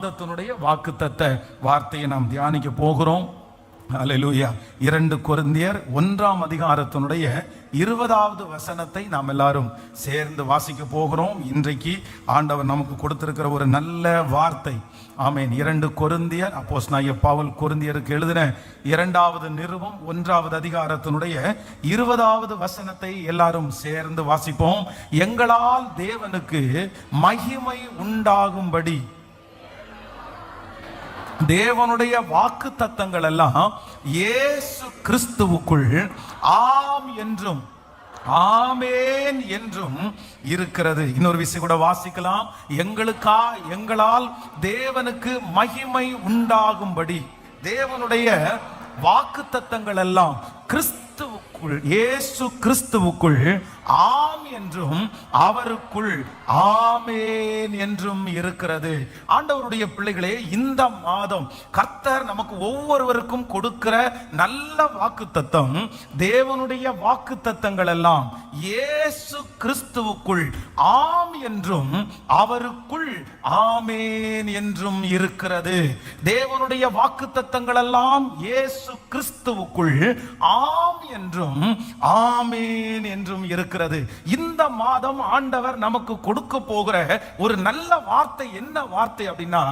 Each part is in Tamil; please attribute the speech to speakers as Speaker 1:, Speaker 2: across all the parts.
Speaker 1: வாக்குத்தத்த வார்த்தையை நாம் தியானிக்க போகிறோம். அல்லேலூயா. 2 கொரிந்தியர் 1ஆம் அதிகாரத்தினுடைய 20வது வசனத்தை நாம் எல்லாரும் சேர்ந்து வாசிக்க போகிறோம். இன்றைக்கு ஆண்டவர் நமக்கு கொடுத்திருக்கிற ஒரு நல்ல வார்த்தை. ஆமென். 2 கொரிந்தியர் அப்போஸ்தலனாகிய பவுல் கொரிந்தியருக்கு எழுதின 2வது நிருபம் 1வது அதிகாரத்தினுடைய 20வது வசனத்தை எல்லாரும் சேர்ந்து வாசிப்போம். எங்களால் தேவனுக்கு மகிமை உண்டாகும்படி தேவனுடைய வாக்கு தத்தங்கள் எல்லாம் இயேசு கிறிஸ்துவுக்குள் ஆம் என்றும் ஆமேன் என்றும் இருக்கிறது. இன்னொரு விஷயம் கூட வாசிக்கலாம். எங்களால் தேவனுக்கு மகிமை உண்டாகும்படி தேவனுடைய வாக்கு தத்தங்கள் எல்லாம் கிறிஸ்துவுக்குள் இயேசு கிறிஸ்துவுக்குள் ஆம் என்றும் அவருக்குள் ஆமேன் என்றும் இருக்கிறது. ஆண்டவருடைய பிள்ளைகளே, இந்த மாதம் கர்த்தர் நமக்கு ஒவ்வொருவருக்கும் கொடுக்கிற நல்ல வாக்குத்தத்தம், தேவனுடைய வாக்குத்தத்தங்கள் எல்லாம் இயேசு கிறிஸ்துவுக்குள் ஆம் என்றும் அவருக்குள் ஆமேன் என்றும் இருக்கிறது. தேவனுடைய வாக்குத்தத்தங்கள் எல்லாம் இயேசு கிறிஸ்துவுக்குள் ஆம் என்றும் ஆமேன் என்றும் இருக்கிறது. இந்த மாதம் ஆண்டவர் நமக்கு கொடுக்க போகிற ஒரு நல்ல வார்த்தை என்ன வார்த்தை அப்படின்னா,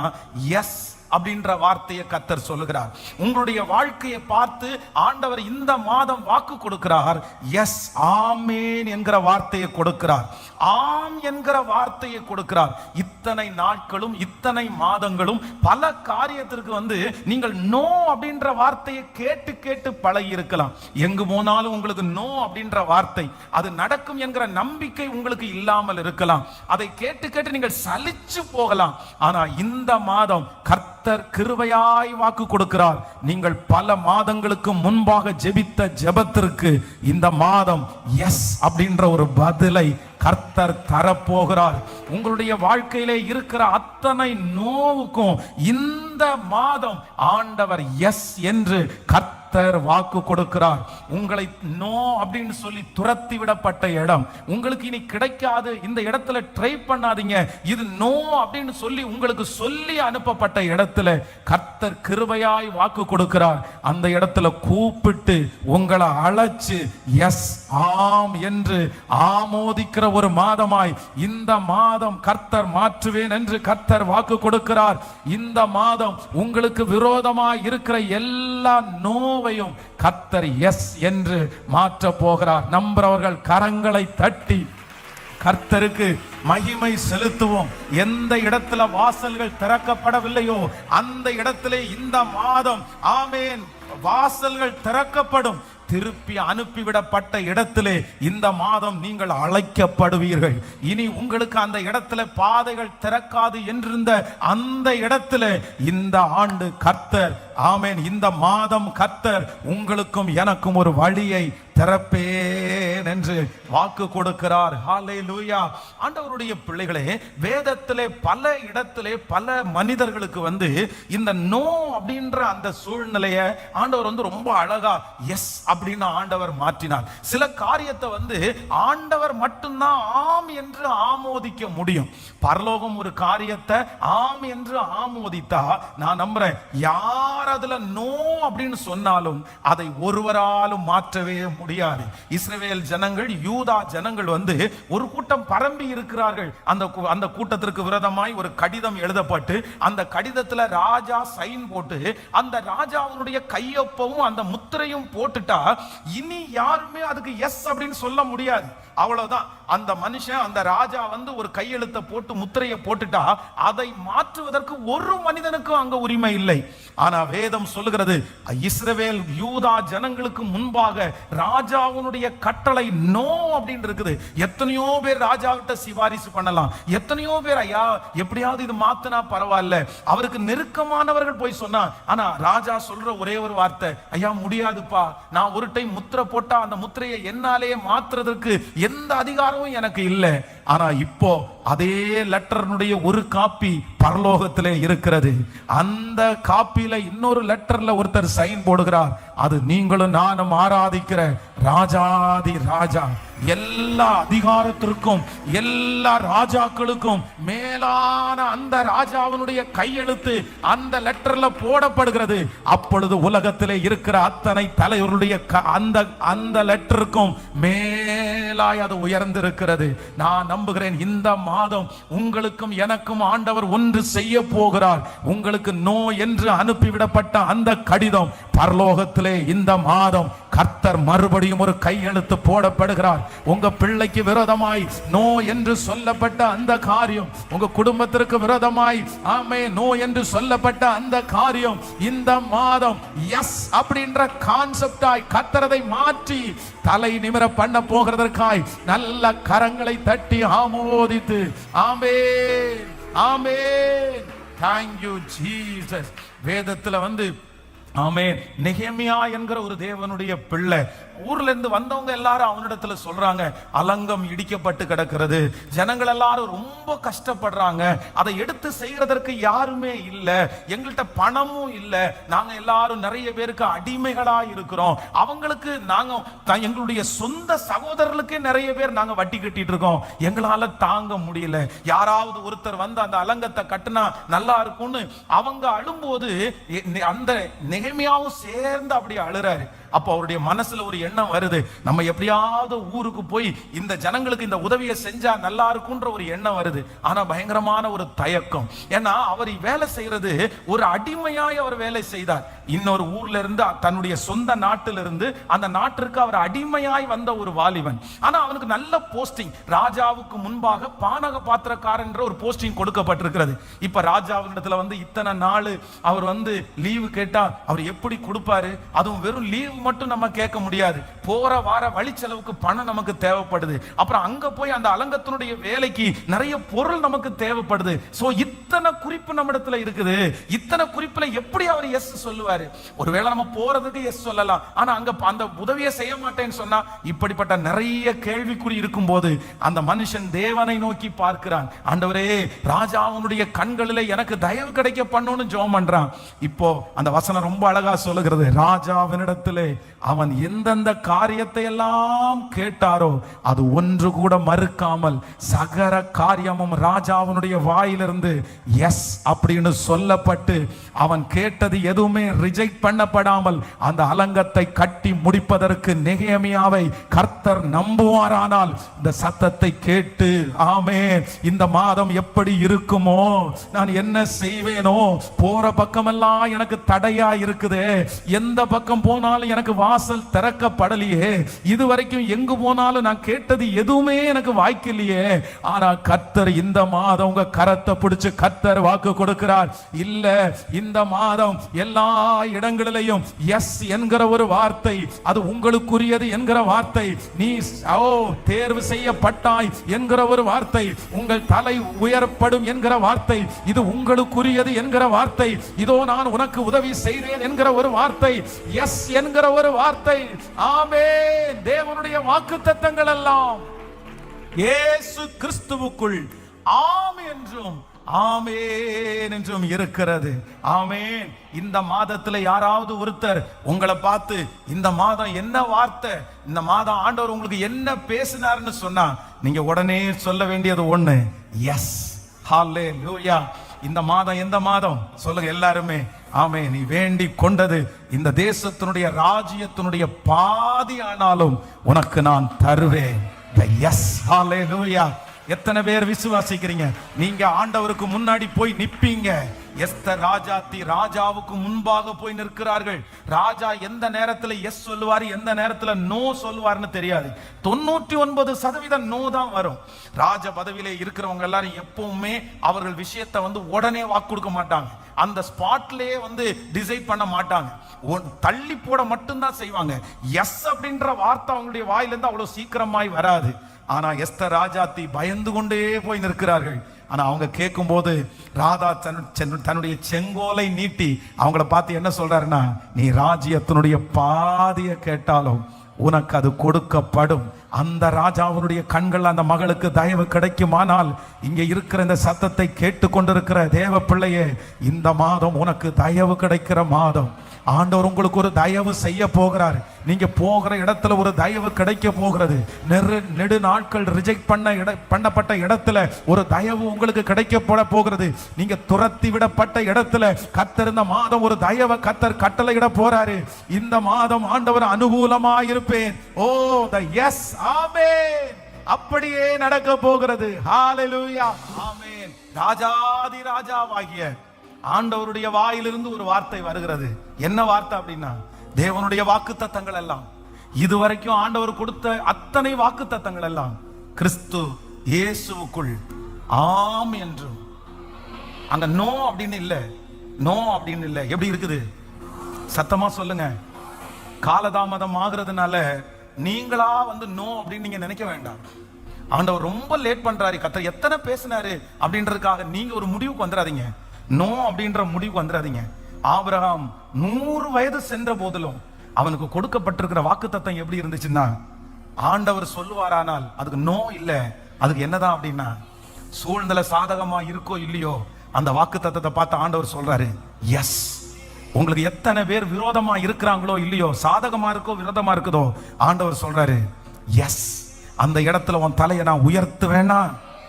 Speaker 1: எஸ் அப்படின்ற வார்த்தையை கர்த்தர் சொல்லுகிறார். உங்களுடைய வாழ்க்கையை பார்த்து ஆண்டவர் இந்த மாதம் வாக்கு கொடுக்கிறார். எஸ், ஆமேன் என்கிற வார்த்தையை கொடுக்கிறார். ஆம் என்கிற வார்த்தையை கொடுக்கிறார். இத்தனை நாட்களும் இத்தனை மாதங்களும் பல காரியத்திற்கு நீங்கள் நோ அப்படின்ற வார்த்தையை கேட்டு கேட்டு பழகி இருக்கலாம். எங்கு போனாலும் உங்களுக்கு நோ அப்படின்ற வார்த்தை, அது நடக்கும் என்கிற நம்பிக்கை உங்களுக்கு இல்லாமல் இருக்கலாம். அதை கேட்டு கேட்டு நீங்கள் சலிச்சு போகலாம். ஆனா இந்த மாதம் கர்த்தர் கிருபையாய் வாக்கு கொடுக்கிறார். நீங்கள் பல மாதங்களுக்கு முன்பாக ஜெபித்த ஜெபத்திற்கு இந்த மாதம் எஸ் அப்படின்ற ஒரு பதிலை கர்த்தர் தரப்போகிறார். உங்களுடைய வாழ்க்கையிலே இருக்கிற அத்தனை நோவுக்கும் இந்த மாதம் ஆண்டவர் எஸ் என்று கர்த்தர் வாக்கு கொடுக்கிறார். உங்களை நோ அப்படின்னு சொல்லி துரத்தி விடப்பட்ட இடம் உங்களுக்கு இனி கிடைக்காது, இந்த இடத்துல ட்ரை பண்ணாதீங்க, இது நோ அப்படின்னு சொல்லி உங்களுக்கு சொல்லி அனுப்பப்பட்ட இடத்துல கர்த்தர் கிருபையாய் வாக்கு கொடுக்கிறார். அந்த இடத்துல கூப்பிட்டு உங்களை அழைச்சு எஸ் ஆம் என்று ஆமோதிக்கிற ஒரு மாதமாய் இந்த மாதம் கர்த்தர் மாற்றுவேன் என்று கர்த்தர் வாக்கு கொடுக்கிறார். இந்த மாதம் உங்களுக்கு விரோதமாய் இருக்கிற எல்லா நோவையும் கர்த்தர் எஸ் என்று மாற்ற போகிறார். நம்புறவர்கள் கரங்களை தட்டி கர்த்தருக்கு மகிமை செலுத்துவோம். எந்த இடத்துல வாசல்கள் திறக்கப்படவில்லையோ அந்த இடத்திலே இந்த மாதம் ஆமேன் வாசல்கள் திறக்கப்படும். திருப்பி அனுப்பிவிடப்பட்ட இடத்திலே இந்த மாதம் நீங்கள் அழைக்கப்படுவீர்கள். இனி உங்களுக்கு அந்த இடத்துல பாதைகள் திறக்காது என்றிருந்த அந்த இடத்துல இந்த ஆண்டு கர்த்தர் ஆமென், இந்த மாதம் கர்த்தர் உங்களுக்கும் எனக்கும் ஒரு வழியை திறப்பேன் என்று வாக்கு கொடுக்கிறார். ஹல்லேலூயா. ஆண்டவருடைய பிள்ளைகளே, வேதத்திலே பல இடத்திலே பல மனிதர்களுக்கு இந்த நோ அப்படின்ற அந்த சூழ்நிலையை ஆண்டவர் ரொம்ப அழகா எஸ் அப்படின்னு ஆண்டவர் மாற்றினார். சில காரியத்தை ஆண்டவர் மட்டும்தான் ஆம் என்று ஆமோதிக்க முடியும். பரலோகம் ஒரு காரியத்தை ஆம் என்று ஆமோதித்தா நான் நம்புறேன், யார் அதுல நோ அப்படின்னு சொன்னாலும் அதை ஒருவராலும் மாற்றவே முடியாது. இஸ்ரவேல் ஜனங்கள், யூதா ஜனங்கள் ஒரு கூட்டம் பரம்பி இருக்கிறார்கள். அந்த கூட்டத்திற்கு விரோதமாய் ஒரு கடிதம் எழுதப்பட்டு அந்த கடிதத்துல ராஜா சைன் போட்டு அந்த ராஜாவுடைய கையொப்பமும் அந்த முத்திரையும் போட்டுட்டா இனி யாருமே அதுக்கு எஸ் அப்படின்னு சொல்ல முடியாது. அவ்வளவுதான். அந்த மனுஷன், அந்த ராஜா ஒரு கையெழுத்தை போட்டு முத்திரையை போட்டுட்டா அதை மாற்றுவதற்கு ஒரு மனிதனுக்கும் அங்க உரிமை இல்லை. ஆனா வேதம் சொல்லுகிறது, இஸ்ரவேல் யூதா ஜனங்களுக்கு முன்பாக ராஜாவுடைய கட்டளை நோ அப்படின்னு இருக்குது. எத்தனையோ பேர் ராஜாவிட்ட சிபாரிசு பண்ணலாம், எத்தனையோ பேர் ஐயா எப்படியாவது இது மாத்தினா பரவாயில்ல, அவருக்கு நெருக்கமானவர்கள் போய் சொன்னா, ஆனா ராஜா சொல்ற ஒரே ஒரு வார்த்தை, ஐயா முடியாதுப்பா, நான் ஒரு டைம் முத்திரை போட்டா அந்த முத்திரையை என்னாலேயே மாத்துறதுக்கு எந்த அதிகாரமும் எனக்கு இல்லை. ஆனா இப்போ அதே லெட்டர்னுடைய ஒரு காப்பி பரலோகத்திலே இருக்கிறது. அந்த காப்பியில இன்னொரு லெட்டர்ல ஒருத்தர் சைன் போடுகிறார். அது நீங்களும் நானும் ஆராதிக்கிற ராஜாதி ராஜா எல்லா அதிகாரத்திற்கும் எல்லா ராஜாக்களுக்கும் மேலான அந்த ராஜாவினுடைய கையெழுத்து அந்த லெட்டர்ல போடப்படுகிறது. அப்பொழுது உலகத்திலே இருக்கிற அத்தனை தலைவர்களுடைய அந்த லெட்டருக்கும் மேலாய் அது உயர்ந்திருக்கிறது. நான் நம்புகிறேன் இந்த மாதம் உங்களுக்கும் எனக்கும் ஆண்டவர் ஒன்று செய்ய போகிறார். உங்களுக்கு நோ என்று அனுப்பிவிடப்பட்ட அந்த கடிதம் பரலோகத்திலே இந்த மாதம் கர்த்தர் மறுபடியும் ஒரு கையெழுத்து போடப்படுகிறார். உங்க பிள்ளைக்கு விரோதமாய் நோ என்று சொல்லப்பட்ட அந்த காரியம், உங்க குடும்பத்திற்கு விரோதமாய் ஆமே நோ என்று சொல்லப்பட்ட அந்த காரியம் இந்த மாதம் எஸ் அப்படின்ற கான்செப்டாய் கர்த்தரதை மாற்றி தலை நிமிர பண்ண போகிறதற்காய் நல்ல கரங்களை தட்டி ஆமோதித்து ஆமென் ஆமென். Thank you Jesus. வேதத்துல ஆமென், நெகேமியா என்கிற ஒரு தேவனுடைய பிள்ளை, ஊர்ல இருந்து வந்தவங்க எல்லாரும் அவனிடத்துல சொல்றாங்க, அலங்கம் இடிக்கப்பட்டு கிடக்கிறது, ஜனங்கள் எல்லாரும் ரொம்ப கஷ்டப்படுறாங்க, அதை எடுத்து செய்யறதற்கு யாருமே இல்ல, எங்கள்கிட்ட பணமும் இல்ல, நாங்க எல்லாரும் நிறைய பேருக்கு அடிமைகளா இருக்கிறோம், அவங்களுக்கு நாங்க எங்களுடைய சொந்த சகோதரர்களுக்கே நிறைய பேர் நாங்க வட்டி கட்டிட்டு இருக்கோம், எங்களால தாங்க முடியல, யாராவது ஒருத்தர் வந்து அந்த அலங்கத்தை கட்டினா நல்லா இருக்கும்னு அவங்க அழும்போது அந்த நெகேமியாவும் சேர்ந்து அப்படி அழுறாரு. அப்போ அவருடைய மனசுல ஒரு எண்ணம் வருது, நம்ம எப்படியாவது ஊருக்கு போய் இந்த ஜனங்களுக்கு இந்த உதவியை செஞ்சா நல்லா இருக்கும்ன்ற ஒரு எண்ணம் வருது. ஆனா பயங்கரமான ஒரு தயக்கம். ஏன்னா அவர் வேலை செய்யறது ஒரு அடிமையாய் அவர் வேலை செய்தார். இன்னொரு ஊர்ல இருந்து தன்னுடைய சொந்த நாட்டிலிருந்து அந்த நாட்டிற்கு அவர் அடிமையாய் வந்த ஒரு வாலிபன். ஆனா அவனுக்கு நல்ல போஸ்டிங், ராஜாவுக்கு முன்பாக பானக பாத்திரக்காரன் என்ற ஒரு போஸ்டிங் கொடுக்கப்பட்டிருக்கிறது. இப்ப ராஜாவினிடத்துல இத்தனை நாள் அவர் லீவு கேட்டா அவர் எப்படி கொடுப்பாரு? அதுவும் வெறும் லீவ் மட்டும் நம்ம கேட்க முடியாது, போற வார வழி செலவுக்கு பணம் நமக்கு தேவைப்படுது, அப்புறம் அங்க போய் அந்த அலங்கத்தினுடைய வேலைக்கு நிறைய பொருள் நமக்கு தேவைப்படுது. சோ இத்தனை குறிப்பு நம்ம இடத்துல இருக்குது, இத்தனை குறிப்புல எப்படி அவர் எஸ் சொல்லுவாரு? ஒருவேளை நம்ம போறதுக்கு எஸ் சொல்லலாம், ஆனா அங்க அந்த உதவியை செய்ய மாட்டேன்னு சொன்னா இப்படிப்பட்ட நிறைய கேள்விக்குறி இருக்கும் போது அந்த மனுஷன் தேவனை நோக்கி பார்க்கிறான். ஆண்டவரே, ராஜாவுடைய கண்களிலே எனக்கு தயவு கிடைக்க பண்ணணும்னு ஜெபம் பண்றான். இப்போ அந்த வசனம் ரொம்ப அழகா சொல்லுகிறது, ராஜாவினிடத்திலே அவன் எந்தெந்த காரியத்தை எல்லாம் கேட்டாரோ அது ஒன்று கூட மறுக்காமல் சகல காரியமும் ராஜாவினுடைய வாயிலிருந்து எஸ் அப்படின்னு சொல்லப்பட்டு அவன் கேட்டது எதுவுமே ரிஜெக்ட் பண்ணப்படாமல் அந்த அலங்கத்தை கட்டி முடிப்பதற்கு நெகேமியாவை கர்த்தர் நம்புவாரானால் இந்த சத்தத்தை கேட்டு ஆமென், இந்த மாதம் எப்படி இருக்குமோ, நான் என்ன செய்வேனோ, போற பக்கமெல்லாம் எனக்கு தடையா இருக்குது, எந்த பக்கம் போனாலும் எனக்கு வாசல் திறக்கப்படலையே, இதுவரைக்கும் எங்கு போனாலும் நான் கேட்டது எதுவுமே எனக்கு வாய்க்கலையே, ஆனா கர்த்தர் இந்த மாதம் உங்க கரத்தை பிடிச்சு கர்த்தர் வாக்கு கொடுக்கிறார், இல்ல இந்த மாதம் எல்லா இடங்களிலேயும் எஸ் என்கிற ஒரு வார்த்தை, அது உங்களுக்குரியது என்கிற வார்த்தை, நீ தேர்வு செய்யப்பட்டாய் என்கிற ஒரு வார்த்தை, உங்கள் தலை உயரப்படும் என்கிற வார்த்தை, இது உங்களுக்குரியது என்கிற வார்த்தை, இதோ நான் உனக்கு உதவி செய்கிறேன் என்கிற ஒரு வார்த்தை, எஸ் என்கிற ஒரு வார்த்தை. ஆமென். தேவனுடைய வாக்குத்தத்தங்கள் எல்லாம் இயேசு கிறிஸ்துவுக்குள் ஆம் என்றும் ஆமென் என்றும் இருக்கிறது. ஆமென். இந்த மாதத்துல யாராவது ஒருத்தர் உங்களை பார்த்து இந்த மாதம் என்ன வார்த்தை, இந்த மாதம் ஆண்டவர் உங்களுக்கு என்ன பேசினார்னு சொன்னா நீங்க உடனே சொல்ல வேண்டியது ஒண்ணு, எஸ். ஹல்லேலூயா. இந்த மாதம் எந்த மாதம் சொல்லுங்க எல்லாருமே. ஆமே, நீ வேண்டி கொண்டது இந்த தேசத்தினுடைய ராஜ்யத்தினுடைய பாதி ஆனாலும் உனக்கு நான் தருவேன். எஸ். ஹல்லேலூயா. எத்தனை பேர் விசுவாசிக்கிறீங்க? நீங்க ஆண்டவருக்கு முன்னாடி போய் நிப்பீங்க. எஸ்தர் ராஜாத்தி ராஜாவுக்கு முன்பாக போய் நிற்கிறார்கள். ராஜா எந்த நேரத்துல எஸ் சொல்லுவாரு, எந்த நேரத்துல நோ சொல்லுவாருன்னு தெரியாது. 99% நோ தான் வரும். ராஜ பதவியிலே இருக்கிறவங்க எல்லாரும் எப்பவுமே அவர்கள் விஷயத்தை உடனே வாக்கு கொடுக்க மாட்டாங்க, அந்த ஸ்பாட்லயே டிசைட் பண்ண மாட்டாங்க, தள்ளி போட மட்டும்தான் செய்வாங்க. எஸ் அப்படின்ற வார்த்தை அவங்களுடைய வாயிலிருந்து அவ்வளவு சீக்கிரமாய் வராது. ஆனா எஸ்தர் ராஜாத்தி பயந்து கொண்டே போய் நிற்கிறார்கள். ஆனா அவங்க கேட்கும் போது ராதா தன்னுடைய செங்கோலை நீட்டி அவங்கள பார்த்து என்ன சொல்றாருன்னா, நீ ராஜ்யத்தினுடைய பாதியை கேட்டாலும் உனக்கு அது கொடுக்கப்படும். அந்த ராஜாவுடைய கண்கள் அந்த மகளுக்கு தயவு கிடைக்குமானால், இங்க இருக்கிற இந்த சத்தத்தை கேட்டு கொண்டிருக்கிற தேவ பிள்ளையே, இந்த மாதம் உனக்கு தயவு கிடைக்கிற மாதம். ஆண்டவர் உங்களுக்கு ஒரு தயவு செய்ய போகிறார். நீங்க போகிற இடத்துல ஒரு தயவு கிடைக்க போகிறது. நெடு நாட்கள் ரிஜெக்ட் பண்ணப்பட்ட இடத்துல ஒரு தயவு உங்களுக்கு கிடைக்க போகிறது. நீங்க துரத்தி விடப்பட்ட இடத்துல கர்த்தர் இந்த மாதம் ஒரு தயவை கர்த்தர் கட்டளையிட போறாரு. இந்த மாதம் ஆண்டவர் அனுகூலமா இருப்பேன். ஓ த எஸ், ஆமென். அப்படியே நடக்க போகிறது. ஹalleluya, ஆமென். ராஜாதி ராஜாவாகிய ஆண்டவருடைய வாயிலிருந்து ஒரு வார்த்தை வருகிறது. என்ன வார்த்தை அப்படின்னா, தேவனுடைய வாக்குத்தத்தங்கள் எல்லாம், இதுவரைக்கும் ஆண்டவர் கொடுத்த அத்தனை வாக்குத்தத்தங்கள் எல்லாம் கிறிஸ்து இயேசுவுக்குள் ஆம் என்றும். அங்க நோ அப்படின்னு இல்ல, நோ அப்படின்னு இல்ல. எப்படி இருக்குது? சத்தமா சொல்லுங்க. காலதாமதம் ஆகுறதுனால நீங்களா நோ அப்படின்னு நீங்க நினைக்க வேண்டாம். ஆண்டவர் ரொம்ப லேட் பண்றாரு, கர்த்தர் எத்தனை பேசினாரு அப்படின்றதுக்காக நீங்க ஒரு முடிவுக்கு வந்துடாதீங்க. நோ அப்படின்ற முடிவுக்கு வந்துடாதீங்க. ஆபிரகாம் 100 வயது சென்ற போதிலும் அவனுக்கு கொடுக்கப்பட்டிருக்கிற வாக்குத்தத்தம் எப்படி இருந்துச்சுன்னா, ஆண்டவர் சொல்லுவாரானால் அதுக்கு நோ இல்ல. அதுக்கு என்னதான் அப்படின்னா, சூழ்நிலை சாதகமா இருக்கோ இல்லையோ, அந்த வாக்குத்தத்தத்தை பார்த்து ஆண்டவர் சொல்றாரு எஸ். உங்களுக்கு எத்தனை பேர் விரோதமா இருக்கிறாங்களோ இல்லையோ, சாதகமா இருக்கோ விரோதமா இருக்குதோ, ஆண்டவர் சொல்றாரு எஸ். அந்த இடத்துல உன் தலையை நான் உயர்த்துவேனா,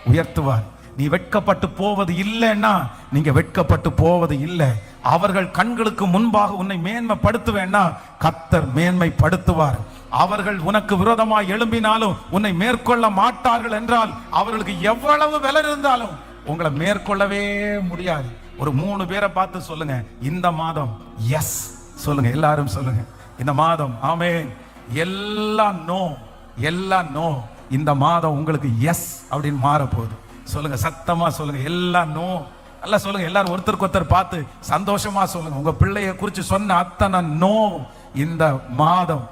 Speaker 1: உயர்த்துவார். நீ வெட்கப்பட்டு போவது இல்லைன்னா நீங்க வெட்கப்பட்டு போவது இல்லை. அவர்கள் கண்களுக்கு முன்பாக உன்னை மேன்மைப்படுத்துவேன்னா கர்த்தர் மேன்மைப்படுத்துவார். அவர்கள் உனக்கு விரோதமாக எழும்பினாலும் உன்னை மேற்கொள்ள மாட்டார்கள் என்றால் அவர்களுக்கு எவ்வளவு விலை இருந்தாலும் உங்களை மேற்கொள்ளவே முடியாது. ஒரு 3 பேரை பார்த்து சொல்லுங்க, இந்த மாதம் எஸ் சொல்லுங்க. எல்லாரும் சொல்லுங்க, இந்த மாதம் ஆமென். எல்லாம் நோ, எல்லாம் நோ. இந்த மாதம் உங்களுக்கு எஸ் அப்படின்னு மாற போகுது. சொல்லுங்க, சத்தமா சொல்லுங்க, எல்லாம் நோ. நல்லா சொல்லுங்க. எல்லாரும் ஒருத்தருக்கு ஒருத்தர் பார்த்து சந்தோஷமா சொல்லுங்க. உங்க பிள்ளைய குறித்து சொன்ன அத்தனை நோ இந்த மாதம்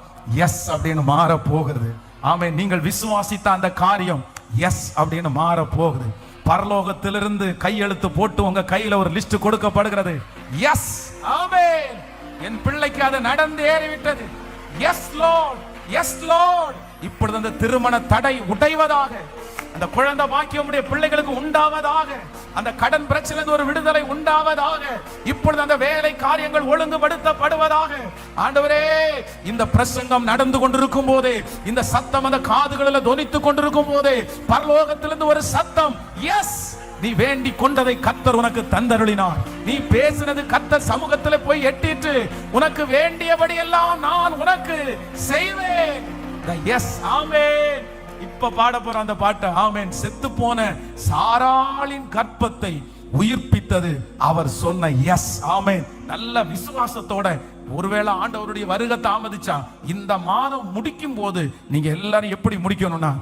Speaker 1: எஸ் அப்படின்னு மாற போகிறது. ஆமென். நீங்கள் விசுவாசித்த அந்த காரியம் எஸ் அப்படின்னு மாற போகுது. பரலோகத்திலிருந்து கையெழுத்து போட்டு உங்க கையில ஒரு லிஸ்ட் கொடுக்கப்படுகிறது. எஸ், ஆமென். என் பிள்ளைக்கு அது நடந்து ஏறிவிட்டது. Yes Lord, yes Lord. இப்பொழுது அந்த திருமண தடை உடைவதாக, அந்த குழந்தை பாக்கியம் பிள்ளைகளுக்கு உண்டாவதாக, அந்த கடன் பிரச்சனை ஒரு விடுதலை உண்டாவதாக, இப்பொழுது அந்த வேலை காரியங்கள் ஒழுங்குபடுத்தப்படுவதாக. ஆண்டவரே, இந்த பிரசங்கம் நடந்து கொண்டிருக்கும் போதே, இந்த சத்தம் அந்த காதுகளில் தொனித்துக் கொண்டிருக்கும் போதே, பரலோகத்திலிருந்து ஒரு சத்தம் எஸ். நீ வேண்டி கொண்டதை கர்த்தர் உனக்கு தந்தருளினார். நீ பேசினது கர்த்தர் சமூகத்தில் போய் எட்டிட்டு, உனக்கு வேண்டியபடி எல்லாம் நான் உனக்கு செய்வேன். எஸ், ஆமென். இப்ப பாட போற அந்த பாட்டு, ஆமென். செத்து போன சாராளின் கற்பத்தை உயிர்ப்பித்தது அவர் சொன்ன எஸ், ஆமென். நல்ல விசுவாசத்தோட, ஒருவேளை ஆண்டவருடைய வருகை தாமதிச்சா இந்த மாதம் முடிக்கும் போது நீங்க எல்லாரும் எப்படி முடிக்கணும்னா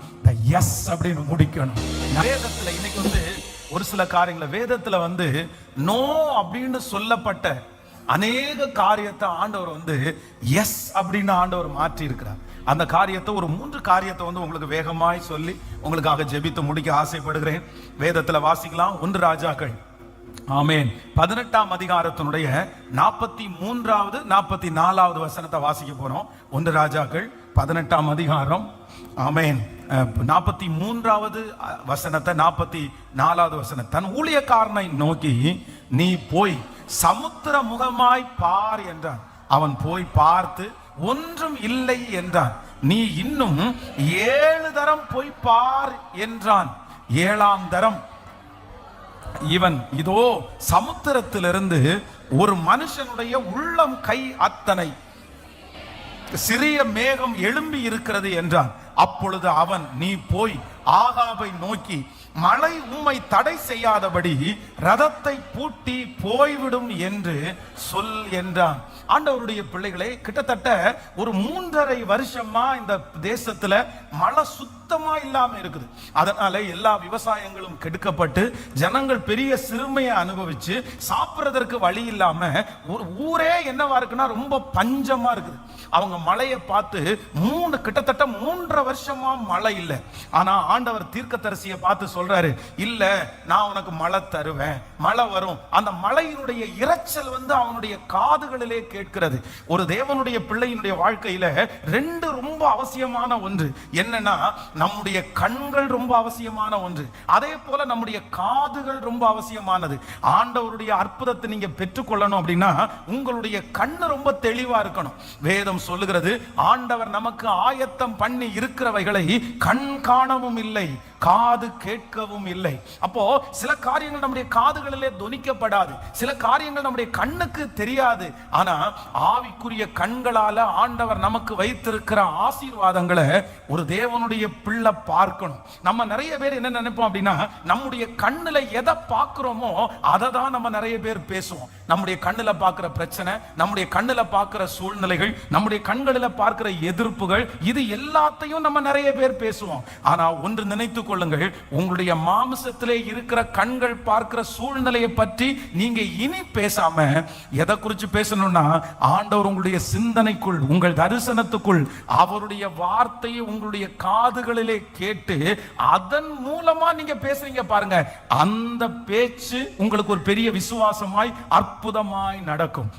Speaker 1: எஸ் அப்படின்னு முடிக்கணும். வேதத்துல இன்னைக்கு ஒரு சில காரியங்களை வேதத்துல நோ அப்படின்னு சொல்லப்பட்ட அநேக காரியத்தை ஆண்டவர் எஸ் அப்படின்னு ஆண்டவர் மாற்றி இருக்கிறார். அந்த காரியத்தை ஒரு 3 காரியத்தை உங்களுக்கு வேகமாய் சொல்லி உங்களுக்காக ஜெபித்து முடிக்க ஆசைப்படுகிறேன். வேதத்துல வாசிக்கலாம். 1 ராஜாக்கள், ஆமென், 18ஆம் அதிகாரத்தினுடைய 43வது 44வது வசனத்தை வாசிக்க போறோம். 1 ராஜாக்கள் 18ஆம் அதிகாரம், ஆமென், 43வது வசனத்தை 44வது வசனம். தன் ஊழியக்காரனை நோக்கி, நீ போய் சமுத்திர முகமாய் பார் என்றான். அவன் போய் பார்த்து ஒன்றும் இல்லை என்றான். நீ இன்னும் 7 தரம் போய் பார் என்றான். 7ஆம் தரம் இவன், இதோ சமுத்திரத்திலிருந்து ஒரு மனுஷனுடைய உள்ளம் கை அத்தனை சிறிய மேகம் எழும்பி இருக்கிறது என்றான். அப்பொழுது அவன், நீ போய் ஆகாபை நோக்கி, மழை உம்மை தடை செய்யாதபடி ரதத்தை பூட்டி போய்விடும் என்று சொல் என்றான். ஆண்டவருடைய பிள்ளைகளே, கிட்டத்தட்ட ஒரு 3.5 வருஷமா இந்த தேசத்துல மழை சுத்தமா இல்லாம இருக்குது. அதனால எல்லா விவசாயங்களும் கெடுக்கப்பட்டு ஜனங்கள் பெரிய சிறுமையை அனுபவிச்சு சாப்பிடுறதற்கு வழி இல்லாம ஊரே என்னவா இருக்குன்னா ரொம்ப பஞ்சமா இருக்குது. அவங்க மழையை பார்த்து கிட்டத்தட்ட 3.5 வருஷமா மழை இல்லை. ஆனா ஆண்டவர் தீர்க்கதரிசியை பார்த்து சொல்றாரு, இல்ல நான் உனக்கு மழை தருவேன், மழை வரும். அந்த மழையினுடைய இரைச்சல் அவனுடைய காதுகளிலே கேட்கிறது. ஒரு தேவனுடைய பிள்ளையினுடைய வாழ்க்கையில ரெண்டு ரொம்ப அவசியமான ஒன்று என்னன்னா, நம்முடைய கண்கள் ரொம்ப அவசியமான ஒன்று, அதே போல நம்முடைய காதுகள் ரொம்ப அவசியமானது. ஆண்டவருடைய அற்புதத்தை நீங்க பெற்றுக்கொள்ளணும் அப்படின்னா உங்களுடைய கண்ணு ரொம்ப தெளிவா இருக்கணும். வேதம் சொல்லுகிறது, ஆண்டவர் நமக்கு ஆயத்தம் பண்ணி இருக்கிறவைகளை கண் காணவும் இல்லை, காது கேட்கவும் இல்லை. அப்போ சில காரியங்கள் நம்முடைய காதுகளிலே தொனிக்கப்படாது, சில காரியங்கள் நம்முடைய கண்ணுக்கு தெரியாது. ஆனா ஆவிக்குரிய கண்களால ஆண்டவர் நமக்கு வைத்திருக்கிற ஆசீர்வாதங்களை ஒரு தேவனுடைய பிள்ளை பார்க்கணும். நம்ம நிறைய பேர் என்ன நினைப்போம் அப்படின்னா, நம்முடைய கண்ணுல எதை பார்க்கிறோமோ அதை தான் நம்ம நிறைய பேர் பேசுவோம். நம்முடைய கண்ணுல பார்க்கிற பிரச்சனை, நம்முடைய கண்ணுல பார்க்கிற சூழ்நிலைகள், நம்முடைய கண்களில் பார்க்கிற எதிர்ப்புகள், இது எல்லாத்தையும் நம்ம நிறைய பேர் பேசுவோம். ஆனா ஒன்று நினைத்து கொள்ளுங்கள், உங்களுடைய மாம்சத்திலே இருக்கிற கண்கள் பார்க்கிற சூழ்நிலையை பற்றி நீங்க இனி பேசாம எதை குறித்து பேசணும்னா, ஆண்டவர் உங்களுடைய சிந்தனைக்குள், உங்கள் தரிசனத்துக்குள் அவருடைய வார்த்தையை உங்களுடைய காதுகளிலே கேட்டு அதன் மூலமா நீங்க பேசுறீங்க பாருங்க, அந்த பேச்சு உங்களுக்கு ஒரு பெரிய விசுவாசமாய் அற்புதமாய் நடக்கும்.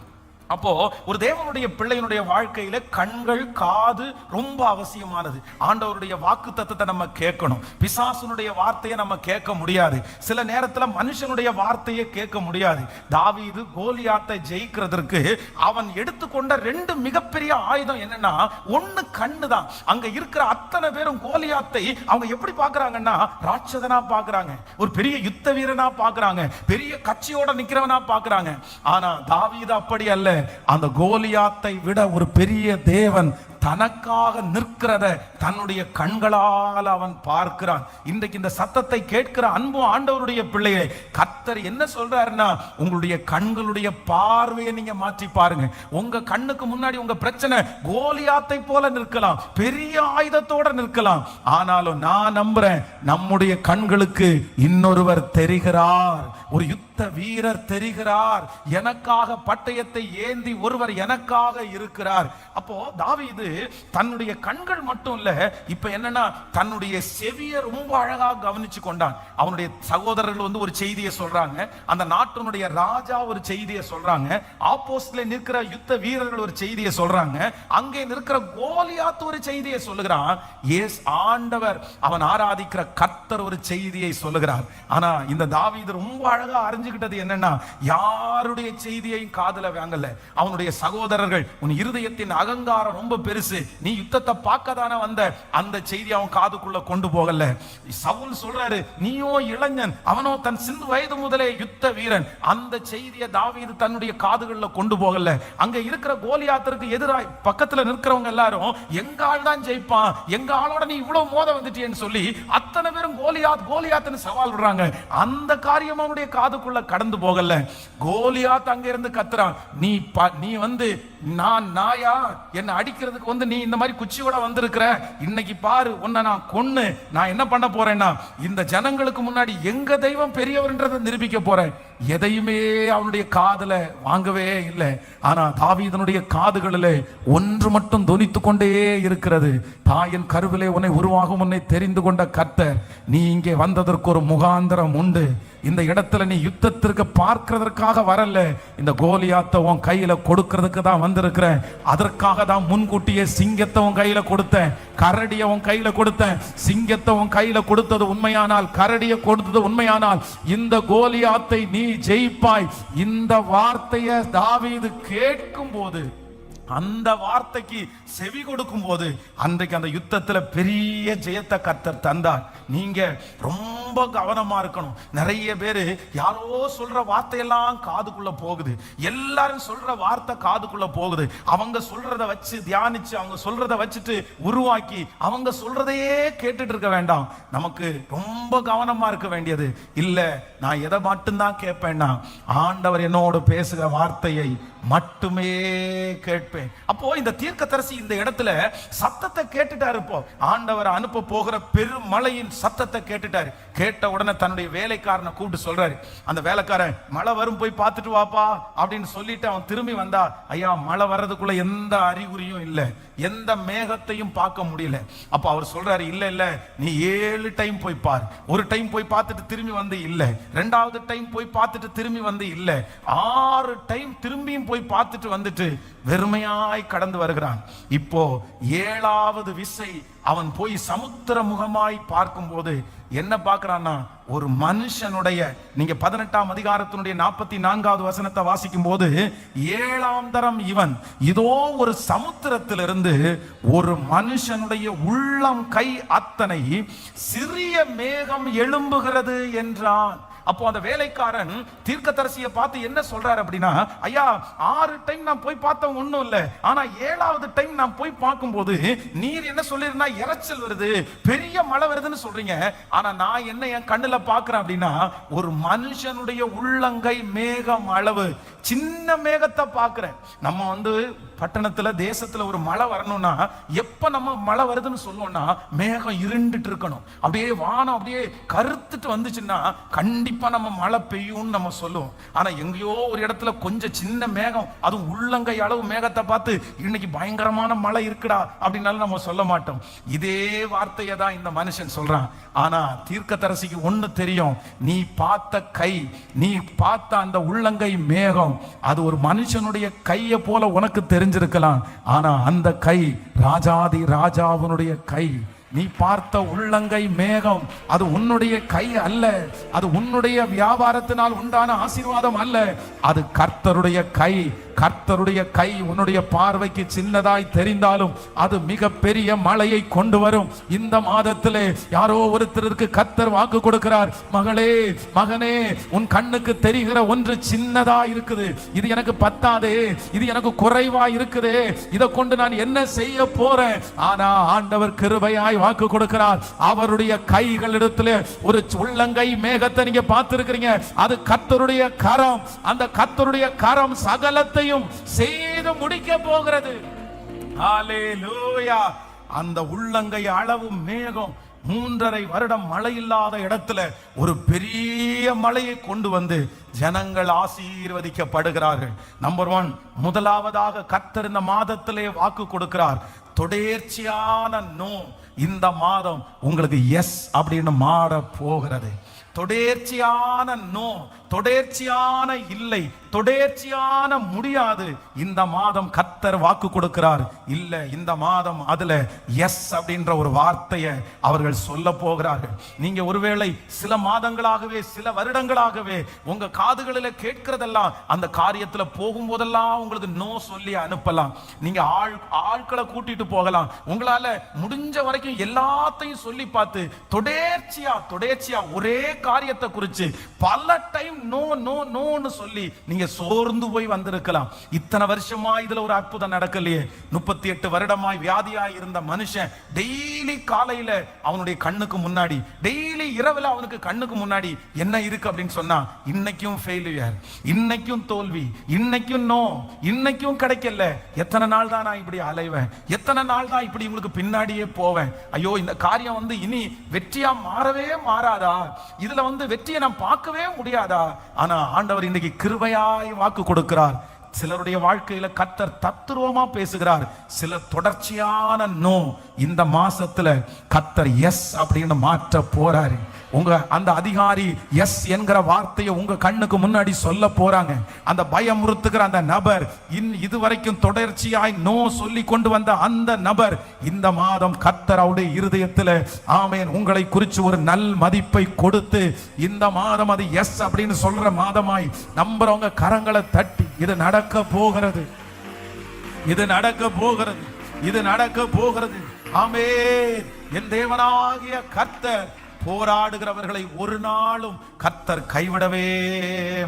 Speaker 1: அப்போ ஒரு தேவனுடைய பிள்ளையினுடைய வாழ்க்கையில கண்கள், காது ரொம்ப அவசியமானது. ஆண்டவருடைய வாக்கு தத்தத்தை நம்ம கேட்கணும். பிசாசுனுடைய வார்த்தையை நம்ம கேட்க முடியாது. சில நேரத்தில் மனுஷனுடைய வார்த்தையை கேட்க முடியாது. தாவீது கோலியாத்தை ஜெயிக்கிறதுக்கு அவன் எடுத்துக்கொண்ட ரெண்டு மிகப்பெரிய ஆயுதம் என்னன்னா, ஒன்னு கண்ணு தான். அங்க இருக்கிற அத்தனை பேரும் கோலியாத்தை அவங்க எப்படி பாக்குறாங்கன்னா, ராட்சதனா பாக்குறாங்க, ஒரு பெரிய யுத்த வீரனா பாக்குறாங்க, பெரிய கட்சியோட நிக்கிறவனா பாக்குறாங்க. ஆனா தாவீது அப்படி அல்ல. அந்த கோலியாத்தை விட ஒரு பெரிய தேவன் தனக்காக நிற்கிறத தன்னுடைய கண்களால் அவன் பார்க்கிறான். இன்றைக்கு இந்த சத்தத்தை கேட்கிற அன்பு ஆண்டவருடைய பிள்ளையை கர்த்தர் என்ன சொல்றாருன்னா, உங்களுடைய கண்களுடைய பார்வையை நீங்க மாற்றி பாருங்க. உங்க கண்ணுக்கு முன்னாடி உங்க பிரச்சனை கோலியாத்தை போல நிற்கலாம், பெரிய ஆயுதத்தோட நிற்கலாம். ஆனாலும் நான் நம்புறேன், நம்முடைய கண்களுக்கு இன்னொருவர் தெரிகிறார், ஒரு யுத்த வீரர் தெரிகிறார், எனக்காக பட்டயத்தை ஏந்தி ஒருவர் எனக்காக இருக்கிறார். அப்போ தாவீது தன்னுடைய கண்கள் மட்டும் இல்ல, இப்ப என்னன்னா தன்னுடைய செவியை ரொம்ப அழகா கவனிச்சு கொண்டான். அவனுடைய சகோதரர்கள் ஒரு செய்தியை சொல்றாங்க, அந்த நாட்டினுடைய ராஜா ஒரு செய்தியை சொல்றாங்க, ஆப்போசிட்ல நிற்கிற யுத்த வீரர்கள் ஒரு செய்தியை சொல்றாங்க, அங்கே நிற்கிற கோலியாத் ஒரு செய்தியை சொல்லுகிறான், எஸ் ஆண்டவர் அவன் ஆராதிக்கிற கர்த்தர் ஒரு செய்தியை சொல்லுகிறார். ஆனா இந்த தாவீது ரொம்ப அழகா அறிஞ்சுக்கிட்டது என்னன்னா, யாருடைய செய்தியையும் காதுல வாங்கல. அவனுடைய சகோதரர்கள், உன் இருதயத்தின் அகங்காரம் ரொம்ப பெருசு, நீ யுத்தத்தை பார்க்கதானே வந்த, அந்த செய்தி அவன் காதுக்குள்ள கொண்டு போகல. சவுல் சொல்றாரு, நீயோ இளைஞன், அவனோ தன் சிறு வயது முதலே யுத்த வீரன், அந்த செய்தியை தாவீது தன்னுடைய காதுகளில் கொண்டு போகல. அங்க இருக்கிற கோலியாத்திற்கு எதிராக பக்கத்துல நிற்கிறவங்க எல்லாரும் எங்க ஆள் தான் ஜெயிப்பான், எங்க ஆளோட நீ இவ்வளவு மோத வந்துட்டேன்னு சொல்லி அத்தனை பேரும் கோலியாத் கோலியாத்னு சவால் விடுறாங்க. அந்த காரியம் அவனுடைய காதுக்குள்ள கடந்து போகல. கோலியாத் அங்க இருந்து கத்துறான், நீ நான் நாயா, என்ன அடிக்கிறதுக்கு நீ இந்த மாதிரி குச்சியோட வந்திருக்கிற, இன்னைக்கு பாரு உன்னை நான் கொன்னு நான் என்ன பண்ண போறேன்னா, இந்த ஜனங்களுக்கு முன்னாடி எங்க தெய்வம் பெரியவர்ன்றதை நிரூபிக்க போறேன். எதையுமே அவனுடைய காதுல வாங்கவே இல்லை. ஆனா தாவீதனுடைய காதுகளிலே ஒன்று மட்டும் தொனித்து கொண்டே இருக்கிறது, தாயின் கருவிலே உன்னை உருவாகும் உன்னை தெரிந்து கொண்ட கர்த்தர், நீ இங்கே வந்ததற்கு ஒரு முகாந்திரம் உண்டு. இந்த இடத்துல நீ யுத்தத்திற்கு பார்க்கிறதற்காக வரல, இந்த கோலியாத்தை உன் கையில கொடுக்கிறதுக்கு தான் வந்திருக்கிறேன். அதற்காக தான் முன்கூட்டியே சிங்கத்தை உன் கையில கொடுத்தேன், கரடியை உன் கையில கொடுத்தேன். சிங்கத்தை உன் கையில கொடுத்தது உண்மையானால், கரடியை கொடுத்தது உண்மையானால், இந்த கோலியாத்தை நீ ஜெயிப்பாய். இந்த வார்த்தையை தாவீது கேட்கும் போது, அந்த வார்த்தைக்கு செவி கொடுக்கும் போது, அன்றைக்கு அந்த யுத்தத்துல பெரிய ஜெயத்தை கர்த்தர் தந்தார். நீங்க ரொம்ப கவனமா இருக்கணும். நிறைய பேரு யாரோ சொல்ற வார்த்தையெல்லாம் காதுக்குள்ள போகுது, எல்லாரும் சொல்ற வார்த்தை காதுக்குள்ள போகுது. அவங்க சொல்றத வச்சு தியானிச்சு, அவங்க சொல்றத வச்சுட்டு உருவாக்கி அவங்க சொல்றதையே கேட்டுட்டு இருக்க வேண்டாம். நமக்கு ரொம்ப கவனமா இருக்க வேண்டியது இல்ல, நான் எதை மட்டும்தான் கேட்பேன்னா, ஆண்டவர் என்னோடு பேசுகிற வார்த்தையை மட்டுமே கேட்பேன். கேட்பேன். அப்போ இந்த தீர்க்கதரிசி இந்த இடத்துல சத்தத்தை கேட்டுட்டாரு. இப்போ ஆண்டவர் அனுப்ப போகிற பெருமழையின் சத்தத்தை கேட்டுட்டாரு. கேட்ட உடனே தன்னுடைய வேலைக்காரனை கூப்பிட்டு சொல்றாரு. அந்த வேலைக்காரன், மழை வரும், போய் பார்த்துட்டு வாப்பா அப்படின்னு சொல்லிட்டு அவன் திரும்பி வந்தா, ஐயா மழை வர்றதுக்குள்ள எந்த அறிகுறியும் இல்லை, எந்த மேகத்தையும் பார்க்க முடியல. அப்ப அவர் சொல்றாரு, இல்ல இல்ல நீ 7 டைம் போய் பார். ஒரு டைம் போய் பார்த்துட்டு திரும்பி வந்து இல்ல, 2வது டைம் போய் பார்த்துட்டு திரும்பி வந்து இல்ல, 6 டைம் திரும்பியும் போய் பார்த்துட்டு வந்துட்டு வெறுமையாய் கடந்து வருகிறான். இப்போ 7வது விசை அவன் போய் சமுத்திர முகமாய் பார்க்கும்போது என்ன பார்க்கிறான்னா, ஒரு மனுஷனுடைய, நீங்க 18ஆம் அதிகாரத்தினுடைய 44வது வசனத்தை வாசிக்கும் போது, 7ஆம் தரம் இவன் இதோ ஒரு சமுத்திரத்திலிருந்து ஒரு மனுஷனுடைய உள்ளம் கை அத்தனை சிறிய மேகம் எழும்புகிறது என்றான். அப்போ அந்த வேலைக்காரன் தீர்க்கதரிசியை பார்த்து என்ன சொல்றாரு அப்படின்னா, ஐயா 6 டைம் நான் போய் பார்த்தேன், ஒண்ணும் இல்லை, ஆனா 7வது டைம் நான் போய் பார்க்கும்போது நீர் என்ன சொல்லிருந்தா, இறைச்சல் வருது, பெரிய மழை வருதுன்னு சொல்றீங்க. ஆனா நான் என்ன என் கண்ணுல பார்க்கிறேன் அப்படின்னா, ஒரு மனுஷனுடைய உள்ளங்கை மேகம் அளவு சின்ன மேகத்தை பார்க்கிறேன். நம்ம பட்டணத்துல தேசத்துல ஒரு மழை வரணும்னா எப்ப நம்ம மழை வருதுன்னு சொல்லுவோம்னா, மேகம் இருண்டுட்டு இருக்கணும், அப்படியே வானம் அப்படியே கருத்துட்டு வந்துச்சுன்னா கண்டிப்பா நம்ம மழை பெய்யும் நம்ம சொல்லுவோம். ஆனா எங்கேயோ ஒரு இடத்துல கொஞ்சம் சின்ன மேகம், அதுவும் உள்ளங்கை அளவு மேகத்தை பார்த்து இன்னைக்கு பயங்கரமான மழை இருக்குடா அப்படின்னாலும் நம்ம சொல்ல மாட்டோம். இதே வார்த்தையை தான் இந்த மனுஷன் சொல்றான். ஆனா தீர்க்கதரிசிக்கு ஒண்ணு தெரியும், நீ பார்த்த கை, நீ பார்த்த அந்த உள்ளங்கை மேகம், அது ஒரு மனுஷனுடைய கையை போல உனக்கு தெரிஞ்சிருக்கலாம். ஆனா அந்த கை ராஜாதி ராஜாவினுடைய கை. நீ பார்த்த உள்ளங்கை மேகம் அது உன்னுடைய கை அல்ல, அது உன்னுடைய வியாபாரத்தினால் உண்டான ஆசீர்வாதம் அல்ல, அது கர்த்தருடைய கை. கர்த்தருடைய கை உன்னுடைய பார்வைக்கு சின்னதாய் தெரிந்தாலும் அது மிக பெரிய மழையை கொண்டு வரும். இந்த மாதத்திலே யாரோ ஒருத்தருக்கு கர்த்தர் வாக்கு கொடுக்கிறார், மகளே மகனே, உன் கண்ணுக்கு தெரிகிற ஒன்று சின்னதா இருக்குது, இது எனக்கு பத்தாதே, இது எனக்கு குறைவா இருக்குது, இதை கொண்டு நான் என்ன செய்ய போறேன். ஆனா ஆண்டவர் கிருபையாய் வாக்கு கொடுக்கிறார். அவருடைய கைகளிடத்துல ஒரு உள்ளங்கை மேகத்தை நீங்க பார்த்திருக்கிறீங்க, அது கர்த்தருடைய கரம். அந்த கர்த்தருடைய கரம் சகலத்தை செய்து முடிக்க போகிறது. ஹல்லேலூயா. அந்த உள்ளங்கை அளவு மேகம் 3.5 வருடம் மழை இல்லாத இடத்துல ஒரு பெரிய மழையை கொண்டு வந்து ஜனங்கள் ஆசீர்வதிக்கப்படுகிறார்கள். நம்பர் 1, முதலாவதாக கர்த்தர் இந்த மாதத்திலே வாக்கு கொடுக்கிறார், தொடர்ச்சியான நோ இந்த மாதம் உங்களுக்கு எஸ் அப்படின்னு மாற போகிறது. தொடர்ச்சியான நோ, தொடர்ச்சியான இல்லை, தொடர்ச்சியான முடியாது. இந்த மாதம் கர்த்தர் வாக்கு கொடுக்கிறார், இல்ல இந்த மாதம் அதுல எஸ் அப்படின்ற ஒரு வார்த்தையை அவர்கள் சொல்ல போகிறார்கள். நீங்க ஒருவேளை சில மாதங்களாகவே சில வருடங்களாகவே உங்க காதுகளில் கேட்கிறதெல்லாம் அந்த காரியத்துல போகும்போதெல்லாம் உங்களுக்கு நோ சொல்லி அனுப்பலாம். நீங்க ஆட்களை கூட்டிட்டு போகலாம், உங்களால முடிஞ்ச வரைக்கும் எல்லாத்தையும் சொல்லி பார்த்து தொடர்ச்சியா ஒரே காரியத்தை குறித்து பல டைம் நோ நோ நோன்னு சொல்லி நீங்க சோர்ந்து போய் வந்திருக்கலாம். இத்தனை வருஷமா இதுல ஒரு அற்புதம் நடக்கலையே. 38 வருடமாய் வியாதியாய் இருந்த மனுஷன் டெய்லி காலையில அவனுடைய கண்ணுக்கு முன்னாடி, டெய்லி இரவுல அவனுக்கு கண்ணுக்கு முன்னாடி என்ன இருக்கு அப்படின்னு சொன்னா, இன்னைக்கும் ஃபெயிலியர், இன்னைக்கும் தோல்வி, இன்னைக்கும் நோ, இன்னைக்கும் கிடைக்கல. எத்தனை நாள் தான் நான் இப்படி அலைவேன், எத்தனை நாள் தான் இப்படி உங்களுக்கு பின்னாடியே போவேன். ஐயோ இந்த காரியம் இனி வெற்றியா மாறவே மாறாதா, இதுல வெற்றியை நான் பார்க்கவே முடியாதா. ஆனா ஆண்டவர் இன்னைக்கு கிருபையாய் வாக்கு கொடுக்கிறார். சிலருடைய வாழ்க்கையில கர்த்தர் தத்துருவமா பேசுகிறார், சிலர் தொடர்ச்சியான நோ. இந்த மாசத்துல கர்த்தர் எஸ் அப்படின்னு மாற்ற போறாரு. உங்க அந்த அதிகாரி எஸ் என்கிற வார்த்தையை உங்க கண்ணுக்கு முன்னாடி சொல்ல போறாங்க. அந்த பயமுறுத்துகிற அந்த நபர், இதுவரைக்கும் தொடர்ச்சியாய் நோ சொல்லி கொண்டு வந்த அந்த நபர் இந்த மாதம் கர்த்தர் அவருடைய இருதயத்தில் ஆமென் உங்களை குறித்து ஒரு நல் மதிப்பை கொடுத்து இந்த மாதம் அது எஸ் அப்படின்னு சொல்ற மாதமாய் நம்புறவங்க கரங்களை தட்டி, இது நடக்க போகிறது, இது நடக்க போகிறது, இது நடக்க போகிறது. ஆமென். என் தேவனாகிய கர்த்தர் போராடுகிறவர்களை ஒரு நாளும் கர்த்தர் கைவிடவே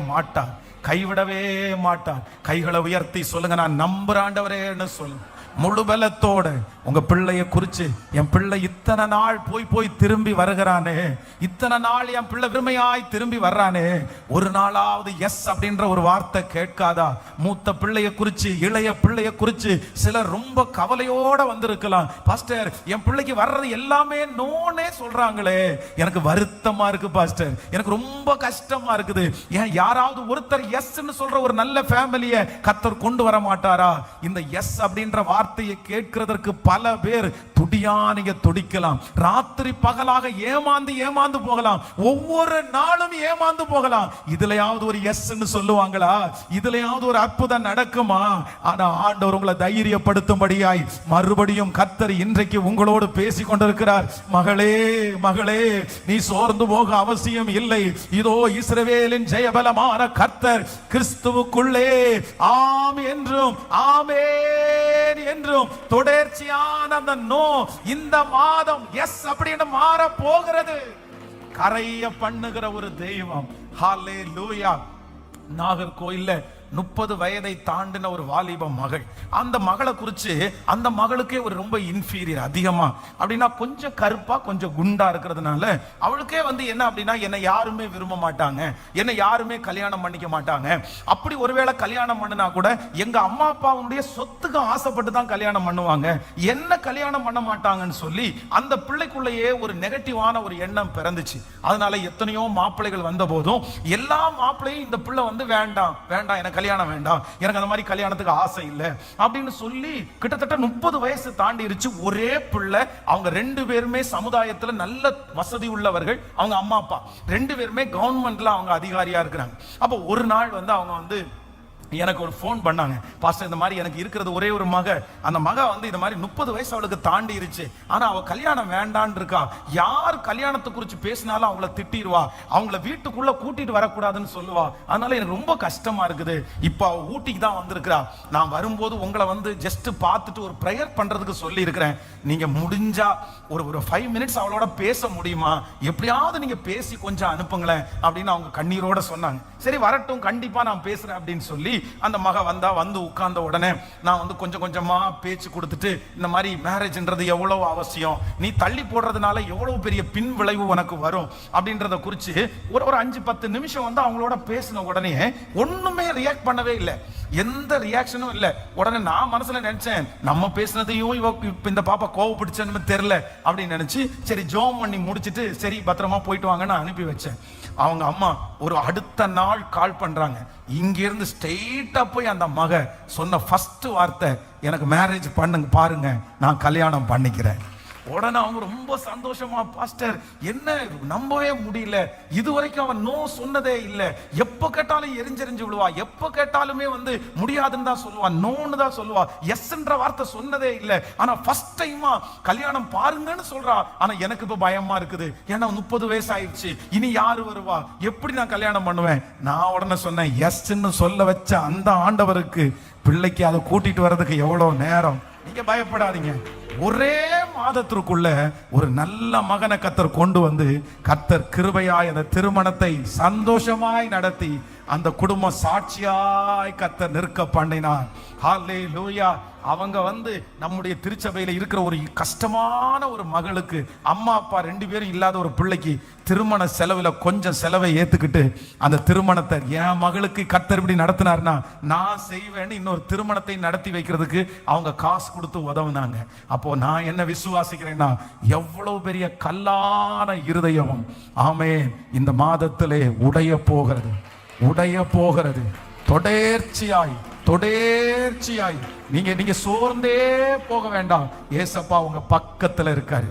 Speaker 1: மாட்டார், கைவிடவே மாட்டார். கைகளை உயர்த்தி சொல்லுங்க, நான் நம்புற ஆண்டவரேன்னு சொல்லுங்க. முழு பலத்தோட உங்க பிள்ளைய குறிச்சு, என் பிள்ளை இத்தனை நாள் போய் திரும்பி வருகிறானே, இத்தனை நாள் என் பிள்ளை விருமையாய் திரும்பி வர்றானே, ஒரு நாளாவது எஸ் அப்படின்ற ஒரு வார்த்தை கேட்காதா? மூத்த பிள்ளைய குறிச்சு, இளைய பிள்ளைய குறிச்சு சிலர் ரொம்ப கவலையோட வந்திருக்கலாம். பாஸ்டர், என் பிள்ளைக்கு வர்றது எல்லாமே நோனே சொல்றாங்களே, எனக்கு வருத்தமா இருக்கு பாஸ்டர், எனக்கு ரொம்ப கஷ்டமா இருக்குது. ஏன் யாராவது ஒருத்தர் எஸ்ன்னு சொல்ற ஒரு நல்ல ஃபேமிலியை கர்த்தர் கொண்டு வர மாட்டாரா? இந்த எஸ் அப்படின்ற வார்த்தையை கேட்கிறதற்கு பல பேர் துடியா நீங்க துடிக்கலாம். ராத்திரி பகலாக ஏமாந்து போகலாம். ஒவ்வொரு நாளும் ஏமாந்து போகலாம். இதுலயாவது ஒரு எஸ்ன்னு சொல்லுவாங்களா? இதுலயாவது ஒரு அற்புதம் நடக்குமா? ஆனா ஆண்டவர் உங்களை தைரியப்படுத்தும்படியாய் மறுபடியும் கர்த்தர் இன்றைக்கு உங்களோடு பேசிக் கொண்டிருக்கிறார். மகளே, மகளே, நீ சோர்ந்து போக அவசியம் இல்லை. இதோ இஸ்ரவேலின் ஜெயபலமான கர்த்தர் கிறிஸ்துவுக்குள்ளே ஆம் என்றும் ஆமென் என்றும் தொடர்ச்சியான அந்த நோ இந்த மாதம் எஸ் அப்படின்னு மாற போகிறது. கரைய பண்ணுகிற ஒரு தெய்வம். ஹல்லேலூயா. நாகர்கோயில்ல 30 வயதை தாண்டின ஒரு வாலிப மகள். அந்த மகளை குறிச்சு அந்த மகளுக்கே ஒரு ரொம்ப இன்ஃபீரியர் அதிகமா, அப்படின்னா கொஞ்சம் கருப்பா கொஞ்சம் குண்டா இருக்கிறதுனால அவளுக்கே என்ன அப்படின்னா, என்னை யாருமே விரும்ப மாட்டாங்க, என்னை யாருமே கல்யாணம் பண்ணிக்க மாட்டாங்க. அப்படி ஒருவேளை கல்யாணம் பண்ணினா கூட எங்க அம்மா அப்பாவுடைய சொத்துக்கு ஆசைப்பட்டு தான் கல்யாணம் பண்ணுவாங்க, என்ன கல்யாணம் பண்ண மாட்டாங்கன்னு சொல்லி அந்த பிள்ளைக்குள்ளேயே ஒரு நெகட்டிவான ஒரு எண்ணம் பிறந்துச்சு. அதனால எத்தனையோ மாப்பிள்ளைகள் வந்த போதும் எல்லா மாப்பிள்ளையும் இந்த பிள்ளை வேண்டாம் வேண்டாம், எனக்கு கல்யாணம் வேண்டாம், எனக்கு அந்த மாதிரி கல்யாணத்துக்கு ஆசை இல்லை அப்படின்னு சொல்லி கிட்டத்தட்ட 30 வயசு தாண்டிருச்சு. ஒரே பிள்ளை. அவங்க 2 பேருமே சமுதாயத்துல நல்ல வசதி உள்ளவர்கள். அவங்க அம்மா அப்பா 2 பேருமே கவர்மெண்ட்ல அவங்க அதிகாரியா இருக்கிறாங்க. அப்போ ஒரு நாள் அவங்க எனக்கு ஒரு ஃபோன் பண்ணாங்க. பாஸ்டர், இந்த மாதிரி எனக்கு இருக்கிறது ஒரே ஒரு மக. அந்த மக இந்த மாதிரி 30 வயசு அவளுக்கு தாண்டி இருச்சு. ஆனா அவ கல்யாணம் வேண்டான் இருக்கா. யார் கல்யாணத்தை குறித்து பேசினாலும் அவங்கள திட்டிடுவா, அவங்கள வீட்டுக்குள்ள கூட்டிட்டு வரக்கூடாதுன்னு சொல்லுவா. அதனால எனக்கு ரொம்ப கஷ்டமா இருக்குது. இப்ப அவ ஊட்டிக்கு தான் வந்திருக்கிறா. நான் வரும்போது உங்களை ஜஸ்ட் பார்த்துட்டு ஒரு ப்ரேயர் பண்றதுக்கு சொல்லி இருக்கிறேன். நீங்க முடிஞ்சா ஒரு 5 மினிட்ஸ் அவளோட பேச முடியுமா? எப்படியாவது நீங்க பேசி கொஞ்சம் அனுப்புங்களேன் அப்படின்னு அவங்க கண்ணீரோட சொன்னாங்க. சரி வரட்டும், கண்டிப்பா நான் பேசுறேன் அப்படின்னு சொல்லி அந்த மக உட்கார்ந்த உடனே நான் கொஞ்சம் கொஞ்சமா பேச்சு கொடுத்துட்டு, இந்த மாதிரி மேரேஜ்ன்றது எவ்வளவு அவசியம், நீ தள்ளி போடுறதுனால எவ்வளவு பெரிய பின் விளைவு உனக்கு வரும் அப்படின்றத குறிச்சு ஒரு 5-10 நிமிஷம் அவங்களோட பேசின உடனே ஒண்ணுமே ரியாக்ட் பண்ணவே இல்லை, எந்த ரியாக்ஷனும் இல்லை. உடனே நான் மனசுல நினைச்சேன், நம்ம பேசினதையும் இந்த பாப்பா கோவப்பிடிச்சன்னு தெரியல அப்படின்னு நினைச்சு சரி ஜோம் பண்ணி முடிச்சிட்டு சரி பத்திரமா போயிட்டு வாங்கன்னு அனுப்பி வச்சேன். அவங்க அம்மா ஒரு அடுத்த நாள் கால் பண்றாங்க. இங்கிருந்து ஸ்ட்ரெயிட்டா போய் அந்த மக சொன்ன ஃபர்ஸ்ட் வார்த்தை, எனக்கு மேரேஜ் பண்ணுங்க பாருங்க, நான் கல்யாணம் பண்ணிக்கிறேன். உடனே அவங்க ரொம்ப சந்தோஷமா, பாஸ்டர் என்ன நம்பவே முடியல, இதுவரைக்கும் அவன் நோ சொன்னதே இல்லை, எப்ப கேட்டாலும் எரிஞ்செறிஞ்சு விழுவா, எப்ப கேட்டாலுமே முடியாதுன்னு தான் சொல்லுவா, நோன்னு தான் சொல்லுவா, எஸ்ன்ற வார்த்தை சொன்னதே இல்லை. ஆனா ஃபர்ஸ்ட் டைமா கல்யாணம் பாருங்கன்னு சொல்றா. ஆனா எனக்கு இப்ப பயமா இருக்குது, ஏன்னா 30 வயசு ஆயிடுச்சு, இனி யாரு வருவா, எப்படி நான் கல்யாணம் பண்ணுவேன்? நான் உடனே சொன்னேன், எஸ்ன்னு சொல்ல வச்ச அந்த ஆண்டவருக்கு பிள்ளைக்கு அதை கூட்டிட்டு வர்றதுக்கு எவ்வளவு நேரம், நீங்க பயப்படாதீங்க. ஒரே மாதத்திற்குள்ள ஒரு நல்ல மகனை கர்த்தர் கொண்டு கர்த்தர் கிருபையாய் அந்த திருமணத்தை சந்தோஷமாய் நடத்தி அந்த குடும்ப சாட்சியாய் கர்த்தர் நிற்க பண்ணினார். ஹல்லேலூயா. அவங்க நம்முடைய திருச்சபையில இருக்கிற ஒரு கஷ்டமான ஒரு மகளுக்கு, அம்மா அப்பா 2 பேரும் இல்லாத ஒரு பிள்ளைக்கு திருமண செலவுல கொஞ்சம் செலவை ஏத்துக்கிட்டு அந்த திருமணத்தை என் மகளுக்கு கர்த்தர் இப்படி நடத்தினார்னா நான் செய்வேன்னு இன்னொரு திருமணத்தை நடத்தி வைக்கிறதுக்கு அவங்க காசு கொடுத்து உதவுனாங்க. அப்போ நான் என்ன விசுவாசிக்கிறேன்னா, எவ்வளவு பெரிய கல்லான இருதயமும் ஆமென் இந்த மாதத்திலே உடைய போகிறது. தொடர்ச்சியாய் நீங்க சோர்ந்தே போக வேண்டாம். ஏசப்பா உங்க பக்கத்துல இருக்காரு.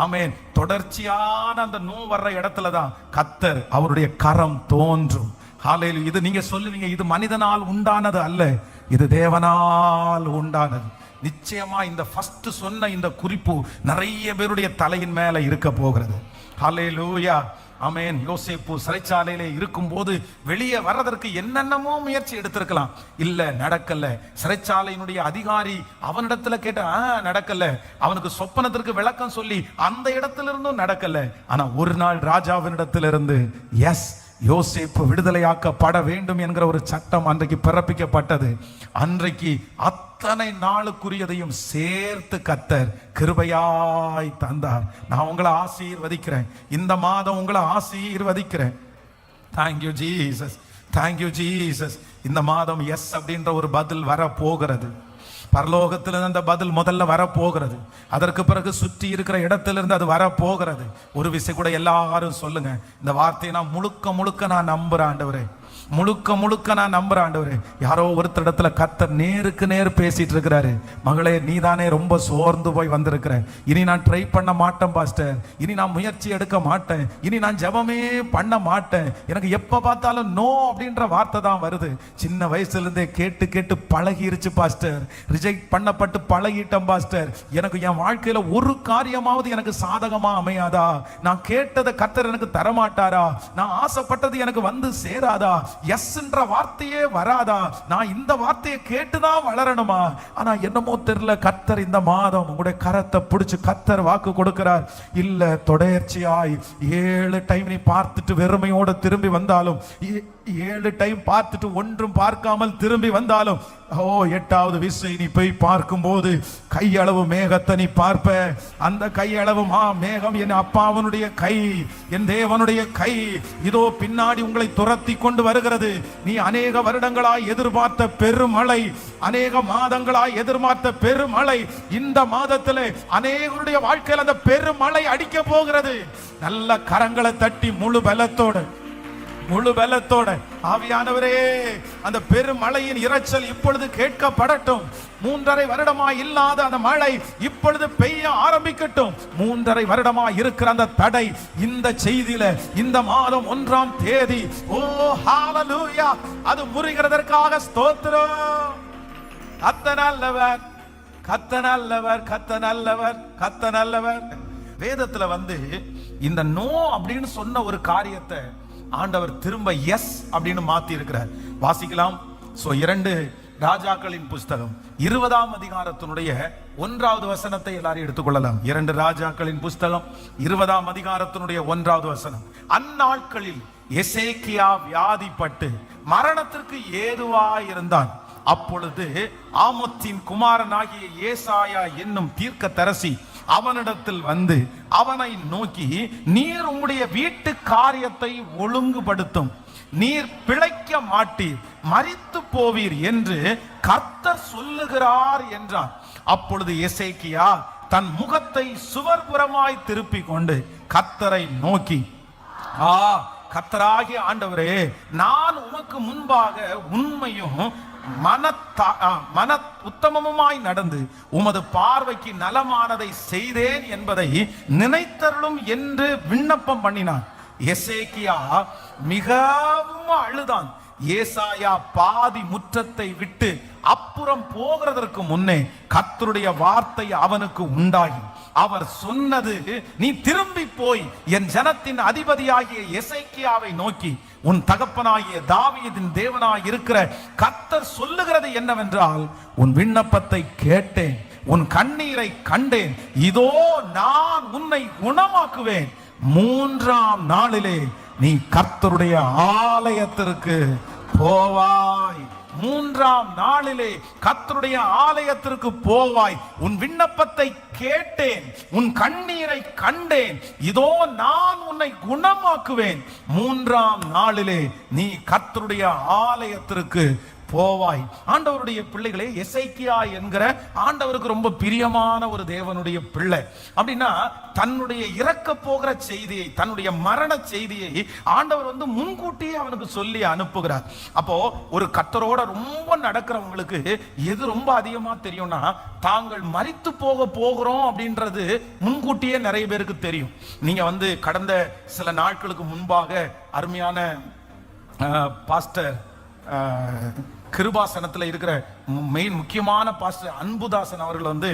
Speaker 1: ஆமென். தொடர்ச்சியான அந்த நோ வர்ற இடத்துலதான் கர்த்தர் அவருடைய கரம் தோன்றும். ஹல்லேலூயா. இது நீங்க சொல்லுவீங்க, இது மனிதனால் உண்டானது அல்ல, இது தேவனால் உண்டானது. நிச்சயமா இந்த ஃபர்ஸ்ட் சொன்ன இந்த குறிப்பு நிறைய பேருடைய தலையின் மேல இருக்க போகிறது. ஹல்லேலூயா. ஆமென். யோசேப்பு சிறைச்சாலையிலே இருக்கும்போது வெளியே வர்றதற்கு என்னென்னமோ முயற்சி எடுத்திருக்கலாம், இல்ல நடக்கல. சிறைச்சாலையினுடைய அதிகாரி அவனிடத்துல கேட்ட நடக்கல, அவனுக்கு சொப்பனத்திற்கு விளக்கம் சொல்லி அந்த இடத்துல இருந்தும் நடக்கல. ஆனா ஒரு நாள் ராஜாவினிடத்திலிருந்து எஸ் யோசேப்பு விடுதலையாக்கப்பட வேண்டும் என்கிற ஒரு சட்டம் அன்றைக்கு பிறப்பிக்கப்பட்டது. அன்றைக்கு அத்தனை நாளுக்குரியதையும் சேர்த்து கர்த்தர் கிருபையாய் தந்தார். நான் உங்களை ஆசீர்வதிக்கிறேன், இந்த மாதம் உங்களை ஆசீர்வதிக்கிறேன். Thank you Jesus, thank you Jesus. இந்த மாதம் எஸ் அப்படின்ற ஒரு பதில் வர போகிறது. பரலோகத்திலிருந்து அந்த பதில் முதல்ல வரப்போகிறது. அதற்கு பிறகு சுற்றி இருக்கிற இடத்திலிருந்து அது வரப்போகிறது. ஒரு விஷயம் கூட எல்லாரும் சொல்லுங்க, இந்த வார்த்தையை நான் முழுக்க முழுக்க நான் நம்புறேன் ஆண்டவரே, முழுக்க முழுக்க நான் நம்புறேன் ஆண்டவரே. யாரோ ஒருத்தர் இடத்துல கர்த்தர் நேருக்கு நேர் பேசிட்டு இருக்கிறாரு. மகளே, நீதானே ரொம்ப சோர்ந்து போய் வந்திருக்கிற, இனி நான் ட்ரை பண்ண மாட்டேன் பாஸ்டர், இனி நான் முயற்சி எடுக்க மாட்டேன், இனி நான் ஜெபமே பண்ண மாட்டேன், எனக்கு எப்ப பார்த்தாலும் நோ அப்படின்ற வார்த்தை தான் வருது. சின்ன வயசுல இருந்தே கேட்டு கேட்டு பழகிருச்சு பாஸ்டர், ரிஜெக்ட் பண்ணப்பட்டு பழகிட்டேன் பாஸ்டர், எனக்கு என் வாழ்க்கையில ஒரு காரியமாவது எனக்கு சாதகமா அமையாதா, நான் கேட்டதை கர்த்தர் எனக்கு தரமாட்டாரா, நான் ஆசைப்பட்டது எனக்கு வந்து சேராதா, எஸ் என்ற வார்த்தையே வராதா, நான் இந்த வார்த்தையை கேட்டுதான் வளரணுமா? ஆனா என்னமோ தெரியல, கர்த்தர் இந்த மாதம் உங்களுடைய கரத்தை பிடிச்சு கர்த்தர் வாக்கு கொடுக்கிறார். இல்ல, தொடர்ச்சியாய் 7 டைம் நீ பார்த்துட்டு வெறுமையோட திரும்பி வந்தாலும், 7 டைம் பார்த்துட்டு ஒன்றும் பார்க்காமல் திரும்பி வந்தாலும், 8வது விசை நீ போய் பார்க்கும் போது கையளவு மேகத்தை நீ பார்ப்ப. அந்த கையளவு மேகம் என் அப்பாவனுடைய கை, என் தேவனுடைய கை இதோ பின்னாடி உங்களை துரத்தி கொண்டு வருகிறது. நீ அநேக வருடங்களாய் எதிர்பார்த்த பெருமழை, அநேக மாதங்களாய் எதிர்பார்த்த பெருமழை, இந்த மாதத்திலே அநேகருடைய வாழ்க்கையில் அந்த பெருமழை அடிக்க போகிறது. நல்ல கரங்களை தட்டி முழு பலத்தோட ஆவியானவரே, அந்த பெருமழையின் இரைச்சல் இப்பொழுது கேட்கப்படட்டும். 3.5 வருடமாய் இல்லாத அந்த மழை இப்பொழுது பெய்ய ஆரம்பிக்கட்டும். 3.5 வருடமாய் இருக்கிற அந்த தடை இந்த செய்தியில இந்த மாதம் 1ஆம் தேதி, ஓ ஹalleluya, அது முறிகிறதற்காக ஸ்தோத்திரம். கர்த்தர் நல்லவர், கர்த்தர் நல்லவர், கர்த்தர் நல்லவர், கர்த்தர் நல்லவர். வேதத்துல இந்த நோ அப்படின்னு சொன்ன ஒரு காரியத்தை ஆண்டவர் திரும்ப எஸ் அப்படின்னு மாத்தி இருக்கிறார். வாசிக்கலாம். 2 ராஜாக்களின் புஸ்தகம் 20ஆம் அதிகாரத்தினுடைய 1வது வசனத்தை எல்லாரும் எடுத்துக்கொள்ளலாம். 2 ராஜாக்களின் புஸ்தகம் 20ஆம் அதிகாரத்தினுடைய 1வது வசனம். அந்நாட்களில் எசேக்கியா வியாதிப்பட்டு மரணத்திற்கு ஏதுவாயிருந்தான். அப்பொழுது ஆமோத்தின் குமாரனாகிய ஏசாயா என்னும் தீர்க்கதரிசி அவனிடத்தில் வந்து அவனை நோக்கி, நீர் உம்முடைய வீட்டு காரியத்தை ஒழுங்குபடுத்தும், நீர் பிழைக்க மாட்டீர், மரித்து போவீர் என்று கர்த்தர் சொல்லுகிறார் என்றான். அப்பொழுது எசேக்கியா தன் முகத்தை சுவர்புறமாய் திருப்பி கொண்டு கர்த்தரை நோக்கி, கர்த்தராகிய ஆண்டவரே, நான் உமக்கு முன்பாக உண்மையும் மன உத்தமமாய் நடந்து உமது பார்வைக்கு நலமானதை செய்தேன் என்பதை நினைத்தருளும் என்று விண்ணப்பம் பண்ணினான். எசேக்கியா மிகவும் அழுதான். ஏசாயா பாதி முற்றத்தை விட்டு அப்புறம் போகிறதற்கு முன்னே கர்த்தருடைய வார்த்தை அவனுக்கு உண்டாகி அவர் சொன்னது, நீ திரும்பி போய் என் ஜனத்தின் அதிபதியாகிய எசேக்கியாவை நோக்கி, உன் தகப்பனாகிய தாவீதின் தேவனாய் இருக்கிற கர்த்தர் சொல்லுகிறது என்னவென்றால், உன் விண்ணப்பத்தை கேட்டேன், உன் கண்ணீரை கண்டேன், இதோ நான் உன்னை குணமாக்குவேன், 3ஆம் நாளிலே நீ கர்த்தருடைய ஆலயத்திற்கு போவாய். 3ஆம் நாளிலே கர்த்தருடைய ஆலயத்திற்கு போவாய். உன் விண்ணப்பத்தை கேட்டேன், உன் கண்ணீரை கண்டேன், இதோ நான் உன்னை குணமாக்குவேன், 3ஆம் நாளிலே நீ கர்த்தருடைய ஆலயத்திற்கு போவாய். ஆண்டவருடைய பிள்ளைகளே, எசேக்கியா என்கிற ஆண்டவருக்கு ரொம்ப பிரியமான ஒரு தேவனுடைய பிள்ளை. அப்படின்னா தன்னுடைய இறக்க போகிற செய்தியை, தன்னுடைய மரண செய்தியை ஆண்டவர் முன்கூட்டியே அவனுக்கு சொல்லி அனுப்புகிறார். அப்போ ஒரு கர்த்தரோட ரொம்ப நடக்கிறவங்களுக்கு எது ரொம்ப அதிகமா தெரியும்னா, தாங்கள் மரித்து போகிறோம் அப்படின்றது முன்கூட்டியே நிறைய பேருக்கு தெரியும். நீங்க கடந்த சில நாட்களுக்கு முன்பாக அருமையான பாஸ்டர் கிருபாசனத்துல இருக்கிற மெயின் முக்கியமான பாஸ்டர் அன்புதாசன் அவர்கள் வந்து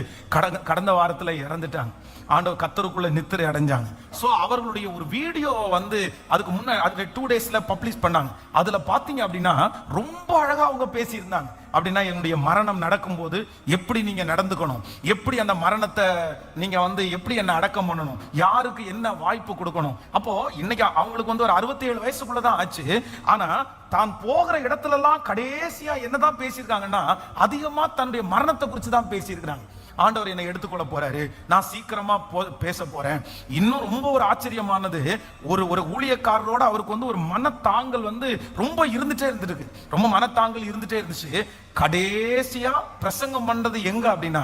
Speaker 1: கடந்த வாரத்துல இறந்துட்டாங்க. ஆண்டவர் கர்த்தருக்குள்ள நித்திரை அடைஞ்சாங்க. ஸோ அவர்களுடைய ஒரு வீடியோ வந்து அதுக்கு முன்னாடி அதுல 2 daysல பப்ளிஷ் பண்ணாங்க. அதுல பாத்தீங்க அப்படின்னா ரொம்ப அழகா அவங்க பேசியிருந்தாங்க. அப்படின்னா என்னுடைய மரணம் நடக்கும்போது எப்படி நீங்க நடந்துக்கணும், எப்படி அந்த மரணத்தை நீங்க வந்து எப்படி என்ன அடக்கம் பண்ணணும், யாருக்கு என்ன வாய்ப்பு கொடுக்கணும். அப்போ இன்னைக்கு அவங்களுக்கு வந்து ஒரு 67 வயசுக்குள்ளதான் ஆச்சு. ஆனா தான் போகிற இடத்துல எல்லாம் கடைசியா என்னதான் பேசியிருக்காங்கன்னா அதிகமா தன்னுடைய மரணத்தை குறித்து தான் பேசியிருக்கிறாங்க. ஆண்டவர் என்னை எடுத்துக்கொள்ள போறாரு, நான் சீக்கிரமா பேச போறேன். இன்னும் ரொம்ப ஒரு ஆச்சரியமானது, ஒரு ஊழியக்காரரோட அவருக்கு வந்து ஒரு மனத்தாங்கல் வந்து ரொம்ப இருந்துட்டே இருந்துருக்கு. ரொம்ப மனத்தாங்கல் இருந்துட்டே இருந்துச்சு. கடைசியா பிரசங்கம் பண்றது எங்க அப்படின்னா,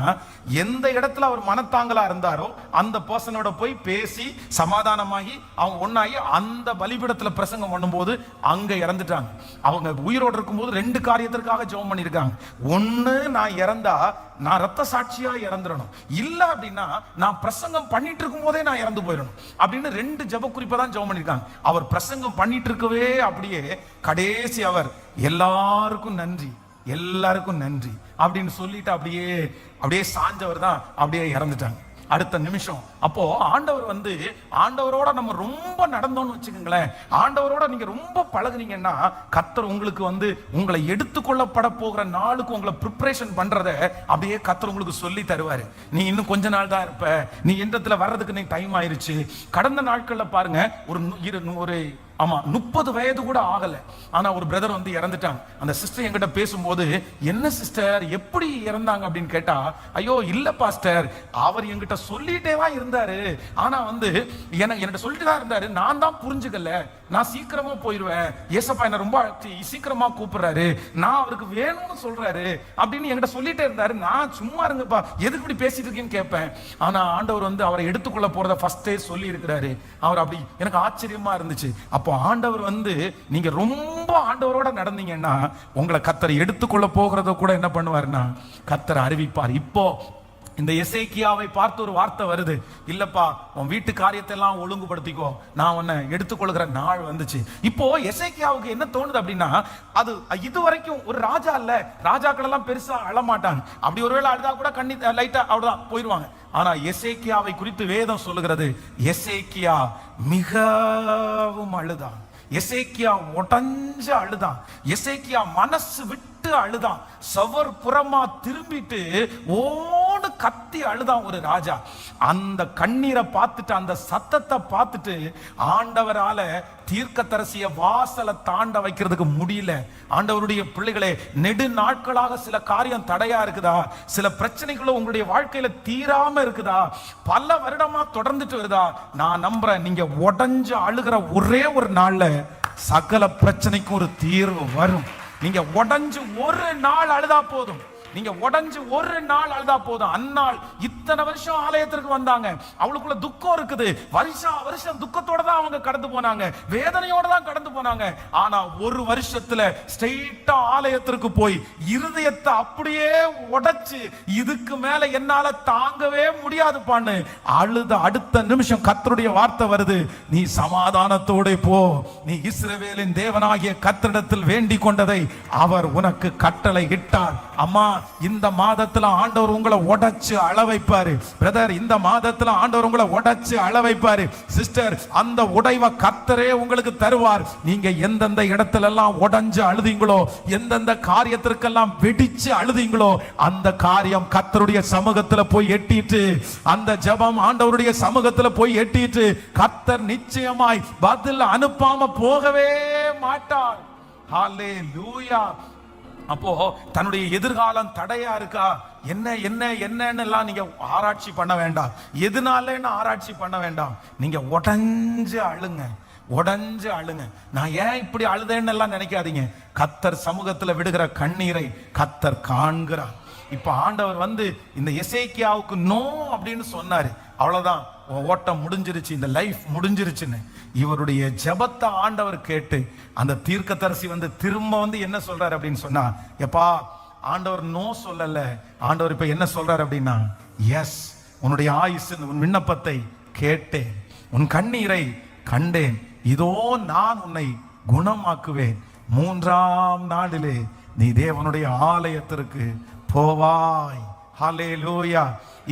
Speaker 1: எந்த இடத்துல அவர் மனத்தாங்கலா இருந்தாரோ அந்த பர்சனோட போய் பேசி சமாதானமாகி அவங்க ஒன்னாகி அந்த பலிபீடத்துல பிரசங்கம் பண்ணும்போது அங்க இறந்துட்டாங்க. அவங்க உயிரோடு இருக்கும்போது 2 காரியத்திற்காக ஜெபம் பண்ணிருக்காங்க. ஒண்ணு, நான் இறந்தா நான் ரத்த சாட்சியா இறந்துடணும், இல்ல அப்படின்னா நான் பிரசங்கம் பண்ணிட்டு இருக்கும் போதே நான் இறந்து போயிடணும் அப்படின்னு 2 ஜெப குறிப்பை தான் ஜெபம் பண்ணிருக்காங்க. அவர் பிரசங்கம் பண்ணிட்டு இருக்கவே அப்படியே கடைசி அவர் எல்லாருக்கும் நன்றி, எல்லாருக்கும் நன்றி அப்படின்னு சொல்லிட்டு அப்படியே சாஞ்சவர் தான் அப்படியே இறந்துட்டாங்க அடுத்த நிமிஷம். அப்போ ஆண்டவர் வந்து ஆண்டவரோட நம்ம ரொம்ப நடந்தோம்னு வச்சுக்கோங்களேன், ஆண்டவரோட நீங்க ரொம்ப பழகுனீங்கன்னா கர்த்தர் உங்களுக்கு வந்து உங்களை எடுத்துக்கொள்ளப்பட போகிற நாளுக்கு உங்களை ப்ரிப்பரேஷன் பண்றத அப்படியே கர்த்தர் உங்களுக்கு சொல்லி தருவாரு. நீ இன்னும் கொஞ்ச நாள் தான் இருப்ப, நீ இடத்துல வர்றதுக்கு நீ டைம் ஆயிருச்சு. கடந்த நாட்கள்ல பாருங்க, ஒரு 30 வயது கூட ஆகல, ஆனா ஒரு பிரதர் வந்து இறந்துட்டாங்க. அந்த சிஸ்டர் என்கிட்ட பேசும்போது, என்ன சிஸ்டர் எப்படி இறந்தாங்க அப்படின்னு கேட்டா, ஐயோ இல்ல பாஸ்டர், அவர் என்கிட்ட சொல்லிட்டே தான் இருந்தாரு, ஆனா வந்து என்கிட்ட சொல்லிட்டு தான் இருந்தாரு, நான் தான் புரிஞ்சுக்கல, நான் சீக்கிரமா போயிடுவேன், ஏசப்பா என்ன ரொம்ப சீக்கிரமா கூப்பிடுறாரு, நான் அவருக்கு வேணும்னு சொல்றாரு அப்படின்னு என்கிட்ட சொல்லிட்டே இருந்தாரு, நான் சும்மா இருங்கப்பா எதுக்கு இப்படி பேசிட்டு இருக்கேன்னு கேட்பேன். ஆனா ஆண்டவர் வந்து அவரை எடுத்துக்கொள்ள போறத ஃபர்ஸ்டே சொல்லி இருக்கிறாரு. அவர் அப்படி எனக்கு ஆச்சரியமா இருந்துச்சு. அப்போ ஆண்டவர் வந்து நீங்க ரொம்ப ஆண்டவரோட நடந்தீங்கன்னா உங்களை கர்த்தர் எடுத்துக்கொள்ள போகிறத கூட என்ன பண்ணுவாருன்னா கர்த்தர் அறிவிப்பார். இப்போ இந்த எசேக்கியாவை பார்த்து ஒரு வார்த்தை வருது, இல்லப்பா உன் வீட்டு காரியத்தை எல்லாம் ஒழுங்குபடுத்திக்கோ, நான் உன்னை எடுத்துக்கொள்கிற நாள் வந்துச்சு. இப்போ எசேக்கியாவுக்கு என்ன தோணுது அப்படின்னா, அது இதுவரைக்கும் ஒரு ராஜா இல்ல, ராஜாக்கள் எல்லாம் பெருசா அழமாட்டாங்க, அப்படி ஒருவேளை அழுதா கூட கண்ணி லைட்டா அவ்வளவுதான் போயிடுவாங்க. ஆனா எசேக்கியாவை குறித்து வேதம் சொல்லுகிறது, எசேக்கியா மிகவும் அழுதான், எசேக்கியா உடைஞ்சு அழுதான், எசேக்கியா மனசு விட்டு அழுதான், சவர் புறமா திரும்பிட்டு ஓடு கத்தி அழுதான் ஒரு ராஜா. அந்த கண்ணீரை பார்த்துட்டு அந்த சத்தத்தை பார்த்துட்டு ஆண்டவரால தீர்க்கதரிசிய வாசலை தாண்ட வைக்கிறதுக்கு முடியல. ஆண்டவருடைய பிள்ளைகளே, நெடு நாட்களாக சில காரியம் தடையா இருக்குதா, சில பிரச்சனைகளும் உங்களுடைய வாழ்க்கையில தீராம இருக்குதா, பல வருடமா தொடர்ந்துட்டு வருதா, நான் நம்புறேன் நீங்க உடைஞ்சு அழுகிற ஒரே ஒரு நாள்ல சகல பிரச்சனைக்கும் ஒரு தீர்வு வரும். நீங்க உடைஞ்சு ஒரு நாள் அழுதா போதும், நீங்க உடைஞ்சு ஒரு நாள் அழுதா போதும். அந்நாள் இத்தனை வருஷம் ஆலயத்திற்கு வந்தாங்க, அவளுக்குள்ள துக்கம் இருக்குது, வருஷம் துக்கத்தோட தான் அவங்க கடந்து போனாங்க, வேதனையோட தான் கடந்து போனாங்க. ஆனா ஒரு வருஷத்துல ஸ்ட்ரெயிட்டா ஆலயத்திற்கு போய் இருதயத்தை அப்படியே உடைச்சு, இதுக்கு மேல என்னால தாங்கவே முடியாதுப்பான்னு அழுத அடுத்த நிமிஷம் கர்த்தருடைய வார்த்தை வருது, நீ சமாதானத்தோட போ, நீ இஸ்ரவேலின் தேவனாகிய கர்த்தரிடத்தில் வேண்டிக் கொண்டதை அவர் உனக்கு கட்டளை இட்டார். அம்மா, இந்த மாதத்துல ஆண்டவர் உங்களை உடைச்சு அள வைப்பாரு. பிரதர், இந்த மாதத்துல ஆண்டவர் உங்களை உடைச்சு அள வைப்பாரு. சிஸ்டர், அந்த உடைவை கர்த்தரே உங்களுக்கு தருவார். நீங்க எந்தெந்த இடத்துல எல்லாம் உடைஞ்சு அழுதீங்களோ, எந்தெந்த காரியத்திற்கெல்லாம் வெடிச்சு அழுதீங்களோ, அந்த காரியம் கர்த்தருடைய சமூகத்துல போய் எட்டிட்டு, அந்த ஜெபம் ஆண்டவருடைய சமூகத்துல போய் எட்டிட்டு, கர்த்தர் நிச்சயமாய் பதில் அனுப்பாம போகவே மாட்டார். ஹல்லேலூயா. அப்போ தன்னுடைய எதிர்காலம் தடையா இருக்கா, என்னன்னு எல்லாம் நீங்க ஆராய்ச்சி பண்ண வேண்டாம், எதுனாலன்னு ஆராய்ச்சி பண்ண வேண்டாம், நீங்க உடைஞ்சு அழுங்க, உடைஞ்சு அழுங்க. நான் ஏன் இப்படி அழுதேன்னு எல்லாம் நினைக்காதீங்க, கர்த்தர் சமூகத்துல விடுகிற கண்ணீரை கர்த்தர் காண்கிறார். இப்ப ஆண்டவர் வந்து இந்த எசேக்கியாவுக்கு நோ அப்படின்னு சொன்னாரு, அவ்வளவுதான், ஓட்டம் முடிஞ்சிருச்சு, இந்த லைஃப் முடிஞ்சிருச்சுன்னு. இவருடைய ஜெபத்தை ஆண்டவர் கேட்டு அந்த தீர்க்கதரிசி வந்து திரும்ப வந்து என்ன சொல்றாரு அப்படின்னு சொன்னா, எப்பா ஆண்டவர் நோ சொல்லல, ஆண்டவர் இப்ப என்ன சொல்றாரு அப்படின்னா, எஸ், உன்னுடைய ஆயுசு உன் விண்ணப்பத்தை கேட்டேன், உன் கண்ணீரை கண்டேன், இதோ நான் உன்னை குணமாக்குவேன், 3ஆம் நாளிலே நீ தேவனுடைய ஆலயத்திற்கு போவாய். ஹல்லேலூயா.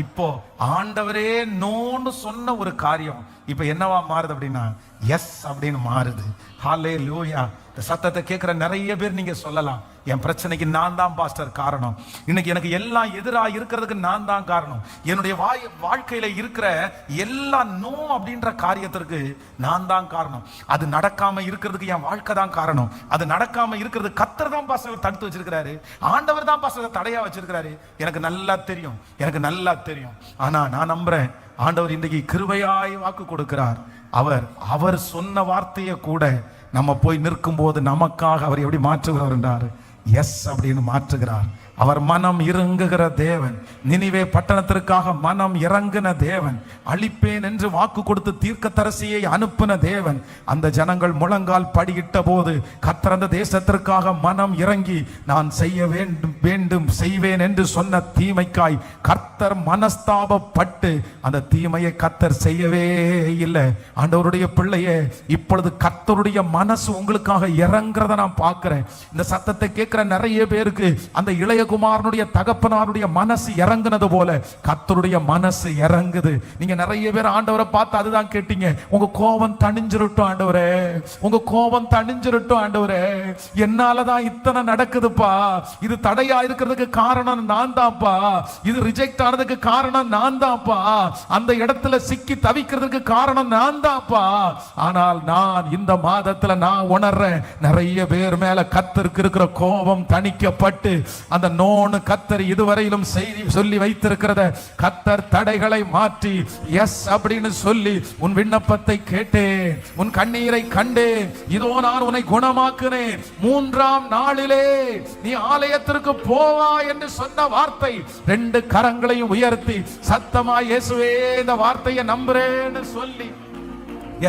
Speaker 1: இப்போ ஆண்டவரே நோன்னு சொன்ன ஒரு காரியம் இப்ப என்னவா மாறுது அப்படின்னா எஸ் அப்படின்னு மாறுது. ஹல்லேலூயா. இந்த சத்தத்தை கேட்கிற நிறைய பேர் நீங்க சொல்லலாம், என் பிரச்சனைக்கு நான் தான் பாஸ்டர் காரணம், இன்னைக்கு எனக்கு எல்லாம் எதிராக இருக்கிறதுக்கு நான் தான் காரணம், என்னுடைய வாழ்க்கையில இருக்கிற எல்லா நோ அப்படின்ற காரியத்திற்கு நான் தான் காரணம், அது நடக்காம இருக்கிறதுக்கு என் வாழ்க்கை தான் காரணம், அது நடக்காம இருக்கிறது கர்த்தர் தான் பாஸ்டர் தடுத்து வச்சிருக்கிறாரு, ஆண்டவர் தான் பாஸ்டர் தடையா வச்சிருக்கிறாரு. எனக்கு நல்லா தெரியும், எனக்கு நல்லா தெரியும். ஆனா நான் நம்புறேன், ஆண்டவர் இன்றைக்கு கிருபையாய் வாக்கு கொடுக்கிறார். அவர் சொன்ன வார்த்தையை கூட நம்ம போய் நிற்கும் போது நமக்காக அவர் எப்படி மாற்றுகிறார் என்றார், எஸ் அப்படின்னு மாற்றுகிறார். அவர் மனம் இறங்குகிற தேவன், நினிவே பட்டணத்திற்காக மனம் இறங்கின தேவன், அழிப்பேன் என்று வாக்கு கொடுத்து தீர்க்கதரிசியை அனுப்பின தேவன். அந்த ஜனங்கள் முழங்கால் படியிட்ட போது கர்த்தர் அந்த தேசத்திற்காக மனம் இறங்கி நான் செய்ய வேண்டும் செய்வேன் என்று சொன்ன தீமைக்காய் கர்த்தர் மனஸ்தாபப்பட்டு அந்த தீமையை கர்த்தர் செய்யவே இல்லை. ஆண்டவருடைய பிள்ளையே, இப்பொழுது கர்த்தருடைய மனசு உங்களுக்காக இறங்குறத நான் பார்க்கிறேன். இந்த சத்தத்தை கேட்கிற நிறைய பேருக்கு அந்த இளைய குமாரனுடைய தகப்பனாருடைய மனசு இறங்குனது போல கர்த்தருடைய மனசு இறங்குது. நீங்க நிறைய பேர் ஆண்டவரை பார்த்து அதுதான் கேட்டீங்க, உங்க கோபம் தணிஞ்சிரட்டும் ஆண்டவரே, உங்க கோபம் தணிஞ்சிரட்டும் ஆண்டவரே, என்னாலதான் இத்தனை நடக்குதுப்பா, இது தடையா இருக்கிறதுக்கு காரணம் நான் தான்ப்பா, இது ரிஜெக்ட் ஆனதுக்கு காரணம் நான் தான்ப்பா, அந்த இடத்துல சிக்கி தவிக்கிறதுக்கு காரணம் நான் தான்ப்பா. ஆனால் நான் இந்த மாதத்துல நான் உணர்றேன், நிறைய பேர் மேல கர்த்தருக்கு இருக்கிற கோபம் தணிக்கப்பட்டு அந்த நோன்னு கர்த்தர் இதுவரையிலும் செய்தி சொல்லி வைத்திருக்கிறத கர்த்தர் தடைகளை மாற்றி எஸ் அப்படின்னு சொல்லி உன் விண்ணப்பத்தை கேட்டேன், உன் கண்ணீரை கண்டேன், இதோ நான் உன்னை குணமாக்குனேன், 3ஆம் நாளிலே நீ ஆலயத்திற்கு போவா என்று சொன்ன வார்த்தை, 2 கரங்களையும் உயர்த்தி சத்தமா இயேசுவே இந்த வார்த்தையை நம்புறேன்னு சொல்லி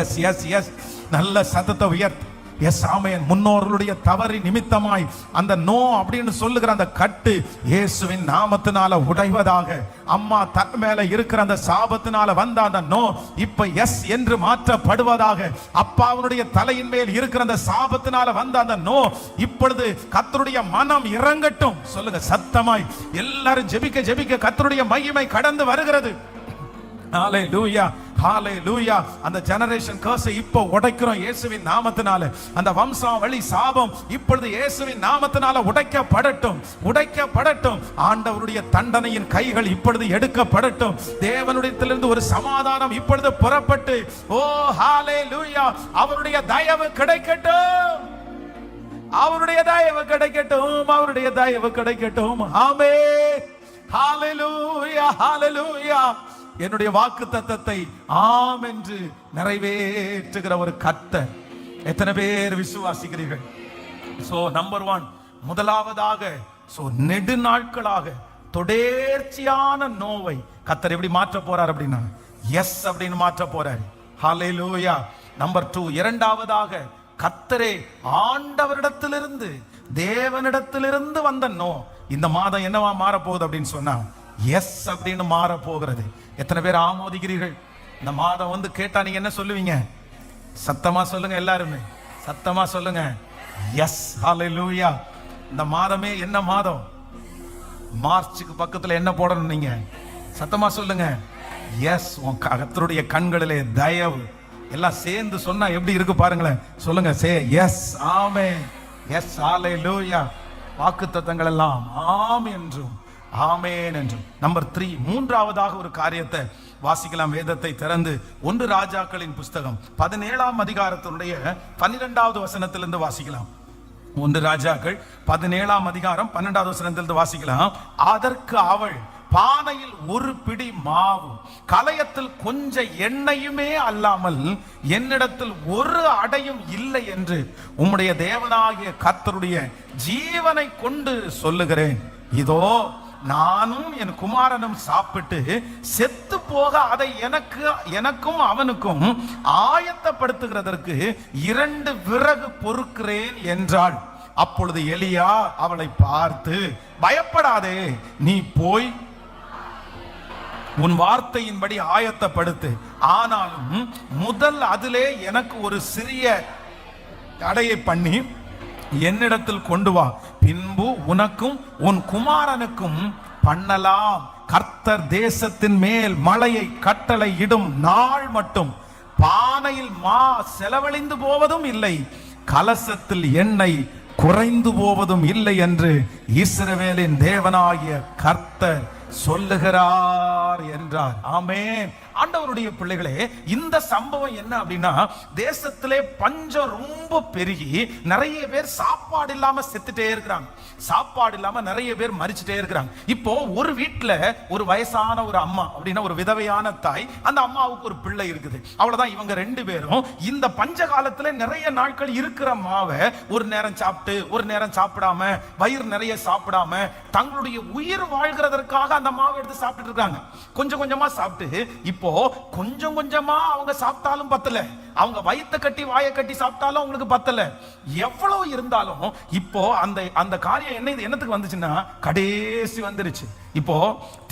Speaker 1: எஸ் எஸ் எஸ் நல்ல சத்தத்தை உயர்த்தி எஸ் ஆமென். முன்னோர்களுடைய தவறு நிமித்தமாய் அந்த நோ அப்படின்னு சொல்லுகிற அந்த கட்டு இயேசுவின் நாமத்தினால உடைவதாக. அம்மா தன் மேல இருக்கிற அந்த சாபத்தினால வந்த அந்த நோ இப்ப எஸ் என்று மாற்றப்படுவதாக. அப்பாவுடைய தலையின் மேல் இருக்கிற அந்த சாபத்தினால வந்த அந்த நோ இப்பொழுது கர்த்தருடைய மனம் இறங்கட்டும். சொல்லுங்க சத்தமாய் எல்லாரும் ஜெபிக்க ஜெபிக்க கர்த்தருடைய மகிமை கடந்து வருகிறது. ஹல்லேலூயா ஹல்லேலூயா. அந்த ஜெனரேஷன் கர்ஸ் இப்போ உடைக்கிறோம் இயேசுவின் நாமத்தினால. அந்த வம்சாவளி சாபம் இப்பொழுது இயேசுவின் நாமத்தினால உடைக்கப்படட்டும், உடைக்கப்படட்டும். ஆண்டவருடைய தண்டனையின் கைகள் இப்பொழுது எடுக்கப்படட்டும். தேவனுடையத்திலிருந்து ஒரு சமாதானம் இப்பொழுது புறப்பட்டு ஓ ஹல்லேலூயா அவருடைய தயவு கிடைக்கட்டும், அவருடைய தயவு கிடைக்கட்டும், அவருடைய தயவு கிடைக்கட்டும். ஆமென். ஹல்லேலூயா ஹல்லேலூயா. என்னுடைய வாக்கு தத்தத்தை ஆம் என்று நிறைவேற்றுகிற ஒரு கர்த்தர் எத்தனை பேர் விசுவாசிக்கிறீர்கள்? சோ நம்பர் 1, முதலாவதாக நெடுநாட்களாக தொடர்ச்சியான நோவை கர்த்தர் எப்படி மாற்ற போறார் அப்படின்னா எஸ் அப்படின்னு மாற்ற போறார். ஹல்லேலூயா. நம்பர் 2, இரண்டாவதாக கர்த்தரே ஆண்டவரிடத்திலிருந்து தேவனிடத்திலிருந்து வந்த நோ இந்த மாதம் என்னவா மாற போகுது அப்படின்னு சொன்னா எஸ் அப்படின்னு மாற போகிறது. எத்தனை பேர் ஆமோதிக்கிறீர்கள்? இந்த மாதம் வந்து கேட்டா நீங்க என்ன சொல்லுவீங்க? சத்தமா சொல்லுங்க, எல்லாருமே சத்தமா சொல்லுங்க எஸ். ஹல்லேலூயா. இந்த மாதமே என்ன மாதம்? மார்ச்சுக்கு பக்கத்துல என்ன போடணும்? நீங்க சத்தமா சொல்லுங்க எஸ். கர்த்தருடைய கண்களிலே தயவு எல்லாம் சேர்ந்து சொன்னா எப்படி இருக்கு பாருங்களேன். சொல்லுங்க சே எஸ். ஆமென். எஸ். ஹல்லேலூயா. வாக்குத்தத்தங்கள் எல்லாம் ஆம் என்றும் ஆமென் என்றும். நம்பர் 3, மூன்றாவதாக ஒரு காரியத்தை வாசிக்கலாம். வேதத்தை திறந்து 1 ராஜாக்களின் புஸ்தகம் 17ஆம் அதிகாரத்தினுடைய 12வது வசனத்திலிருந்து வாசிக்கலாம். 1 ராஜாக்கள் 17ஆம் அதிகாரம் 12வது வசனத்திலிருந்து வாசிக்கலாம். அதற்கு அவள், பானையில் 1 பிடி மாவு, கலயத்தில் கொஞ்சம் எண்ணெயுமே அல்லாமல் என்னிடத்தில் 1 அடையும் இல்லை என்று உம்முடைய தேவனாகிய கர்த்தருடைய ஜீவனை கொண்டு சொல்லுகிறேன். இதோ நானும் என் குமாரனும் சாப்பிட்டு செத்து போக அதை எனக்கும் அவனுக்கும் ஆயத்தப்படுத்துகிறதற்கு 2 விறகு பொறுக்கிறேன் என்றாள். அப்பொழுது எலியா அவளை பார்த்து, பயப்படாதே, நீ போய் உன் வார்த்தையின்படி ஆயத்தப்படுத்து, ஆனாலும் முதல் அதிலே எனக்கு ஒரு சிறிய அடையை பண்ணி என்னிடத்தில் கொண்டு வா, பின்பு உனக்கும் உன் குமாரனுக்கும் பண்ணலாம். கர்த்தர் தேசத்தின் மேல் மழையை கட்டளை இடும் நாள் மட்டும் பானையில் மா செலவழிந்து போவதும் இல்லை, கலசத்தில் எண்ணெய் குறைந்து போவதும் இல்லை என்று இஸ்ரவேலின் தேவனாகிய கர்த்தர் சொல்லுகிறார் என்றார். ஆமென். ஆண்டவருடைய பிள்ளைகளே, இந்த சம்பவம் என்ன அப்படின்னா, தேசத்திலே பஞ்சம் ரொம்ப பெருகி நிறைய பேர் சாப்பாடு இல்லாம செத்துட்டே இருக்கிறாங்க, சாப்பாடு இல்லாம நிறைய பேர் மரிச்சுட்டே இருக்கிறாங்க. இப்போ ஒரு வீட்டுல ஒரு வயசான ஒரு அம்மா அப்படின்னா ஒரு விதவையான தாய், அந்த அம்மாவுக்கு ஒரு பிள்ளை இருக்குது, அவ்வளவுதான். இவங்க ரெண்டு பேரும் இந்த பஞ்ச காலத்துல நிறைய நாட்கள் இருக்கிற மாவை ஒரு நேரம் சாப்பிட்டு ஒரு நேரம் சாப்பிடாம, வயிறு நிறைய சாப்பிடாம, தங்களுடைய உயிர் வாழ்கிறதற்காக அந்த மாவை எடுத்து சாப்பிட்டு இருக்காங்க. கொஞ்சம் கொஞ்சமா சாப்பிட்டு, இப்போ கொஞ்சம் கொஞ்சமா அவங்க சாப்பிட்டாலும் பத்தல, அவங்க வயித்தை கட்டி வாயை கட்டி சாப்பிட்டாலும் அவங்களுக்கு பத்தல. எவ்வளவு இருந்தாலும் இப்போ அந்த காரியம் என்னத்துக்கு வந்துச்சுன்னா கடைசி வந்துருச்சு. இப்போ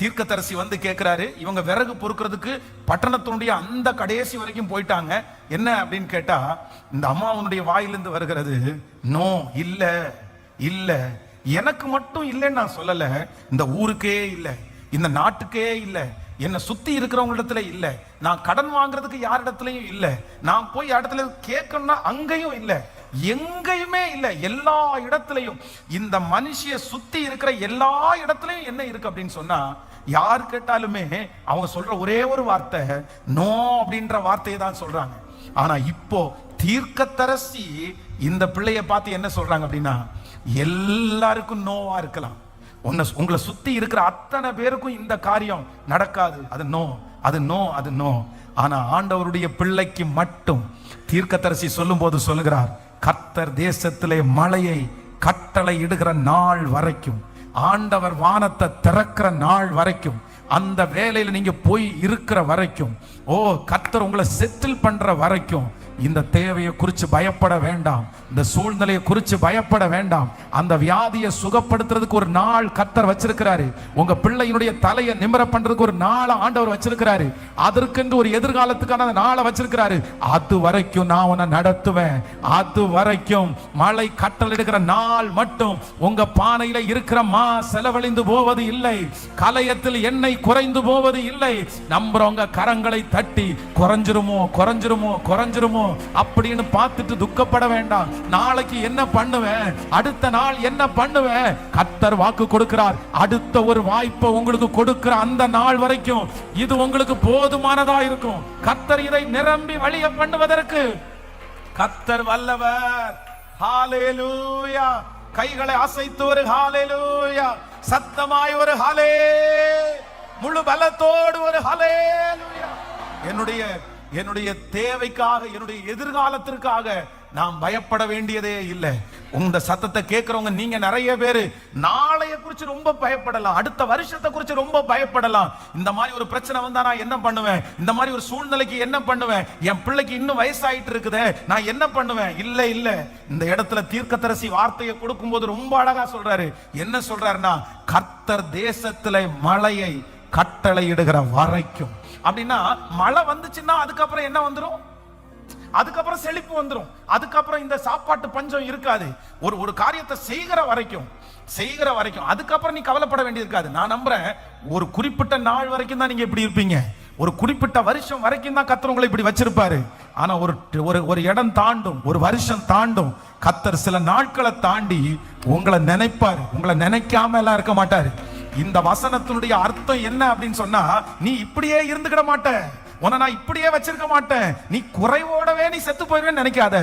Speaker 1: தீர்க்கதரிசி வந்து கேட்கிறாரு, இவங்க விறகு பொறுக்கிறதுக்கு பட்டணத்தினுடைய அந்த கடைசி வரைக்கும் போயிட்டாங்க. என்ன அப்படின்னு கேட்டா, இந்த அம்மாவுடைய வாயிலிருந்து வருகிறது, நோ, இல்ல இல்ல, எனக்கு மட்டும் இல்லைன்னு நான் சொல்லல, இந்த ஊருக்கே இல்ல, இந்த நாட்டுக்கே இல்ல, என்னை சுத்தி இருக்கிறவங்களிடத்துல இல்ல, நான் கடன் வாங்குறதுக்கு யாரிடத்துலயும் இல்ல, நான் போய் இடத்துல கேட்கணும்னா அங்கேயும் இல்ல, எங்கேயுமே இல்ல, எல்லா இடத்துலயும் இந்த மனுஷிய சுத்தி இருக்கிற எல்லா இடத்துலயும் என்ன இருக்கு அப்படின்னு சொன்னா, யார் கேட்டாலுமே அவங்க சொல்ற ஒரே ஒரு வார்த்தை நோ அப்படின்ற வார்த்தையை தான் சொல்றாங்க. ஆனா இப்போ தீர்க்கதரிசி இந்த பிள்ளைய பார்த்து என்ன சொல்றாங்க அப்படின்னா, எல்லாருக்கும் நோவா இருக்கலாம், உங்களை சுத்தி இருக்கிற அத்தனை பேருக்கும் இந்த காரியம் நடக்காது, அது நோ, அது நோ, அது நோ. ஆனா ஆண்டவருடைய பிள்ளைக்கு மட்டும் தீர்க்கதரிசி சொல்லும் போது சொல்லுகிறார், கர்த்தர் தேசத்திலே மழையை கட்டளை இடுகிற நாள் வரைக்கும், ஆண்டவர் வானத்தை திறக்கிற நாள் வரைக்கும், அந்த வேலையில நீங்க போய் இருக்கிற வரைக்கும், ஓ கர்த்தர் உங்களை செட்டில் பண்ற வரைக்கும் இந்த தேவையை குறித்து பயப்பட வேண்டாம், இந்த சூழ்நிலையை குறித்து பயப்பட வேண்டாம். அந்த வியாதியை சுகப்படுத்துறதுக்கு ஒரு நாள் கர்த்தர் வச்சிருக்கிறாரு, உங்க பிள்ளையினுடைய தலையை நிமிர பண்றதுக்கு ஒரு நாளை ஆண்டவர் வச்சிருக்கிறாரு, அதற்கென்று ஒரு எதிர்காலத்துக்கான நாளை வச்சிருக்கிறாரு. அது வரைக்கும் நான் உன்னை நடத்துவேன், அது வரைக்கும் மழை கட்டளையிடுகிற நாள் மட்டும் உங்க பானையில இருக்கிற மா செலவழிந்து போவது இல்லை, கலயத்தில் எண்ணெய் குறைந்து போவது இல்லை. நம்புறவங்க கரங்களை தட்டி குறைஞ்சிருமோ குறைஞ்சிருமோ குறைஞ்சிருமோ அப்படின்னு பார்த்துட்டு துக்கப்பட வேண்டாம். நாளைக்கு என்ன பண்ணுவேன், அடுத்த நாள் என்ன பண்ணுவேன், கர்த்தர் வாக்கு கொடுக்கிறார், அடுத்த ஒரு வாய்ப்பை உங்களுக்கு கொடுக்கிற அந்த நாள் வரைக்கும் இது உங்களுக்கு போதுமானதா இருக்கும். கர்த்தர் இதை நிரம்பி வழிய பண்ணுவதற்கு கர்த்தர் வல்லவர். ஹalleluya. கைகளை அசைத்து ஒரு ஹalleluya, சத்தமாய் ஒரு ஹலே, முழு பலத்தோடு ஒரு ஹalleluya. என்னுடைய தேவைக்காக, என்னுடைய எதிர்காலத்திற்காக நாம் பயப்பட வேண்டியதே இல்லை. உங்க சத்தத்தை கேட்கிறவங்க நீங்க நிறைய பேரு நாளைய குறிச்சு ரொம்ப பயப்படலாம், அடுத்த வருஷத்தை குறிச்சு ரொம்ப பயப்படலாம். இந்த மாதிரி ஒரு பிரச்சனை வந்தா நான் என்ன பண்ணுவேன், இந்த மாதிரி ஒரு சூழ்நிலைக்கு என்ன பண்ணுவேன், என் பிள்ளைக்கு இன்னும் வயசாயிட்டு இருக்குதே நான் என்ன பண்ணுவேன். இல்ல இல்ல, இந்த இடத்துல தீர்க்கதரிசி வார்த்தையை கொடுக்கும் போது ரொம்ப அழகா சொல்றாரு. என்ன சொல்றாருன்னா, கர்த்தர் தேசத்துல மழையை கட்டளை இடுகிற வரைக்கும். அப்படின்னா மழை வந்துச்சுன்னா அதுக்கப்புறம் என்ன வந்துடும், அதுக்கப்புறம் செழிப்பு வந்துடும், அதுக்கப்புறம் இந்த சாப்பாட்டு பஞ்சம் இருக்காது. ஒரு காரியத்தை செய்கிற வரைக்கும் அதுக்கப்புறம் நீ கவலைப்பட வேண்டியது இருக்காது. நான் நம்புறேன் ஒரு குறிப்பிட்ட நாள் வரைக்கும் தான் நீங்க இப்படி இருப்பீங்க, ஒரு குறிப்பிட்ட வருஷம் வரைக்கும் தான் கர்த்தர் உங்களை இப்படி வச்சிருப்பாரு. ஆனா ஒரு இடம் தாண்டும், ஒரு வருஷம் தாண்டும், கர்த்தர் சில நாட்களை தாண்டி உங்களை நினைப்பாரு, உங்களை நினைக்காம எல்லாம் இருக்க மாட்டாரு. இந்த வசனத்தினுடைய அர்த்தம் என்ன அப்படின்னு சொன்னா, நீ இப்படியே இருந்துக்கிட மாட்ட, உன்னை நான் இப்படியே வச்சிருக்க மாட்டேன், நீ குறைவோடவே நீ செத்து போயிருவேன்னு நினைக்காத.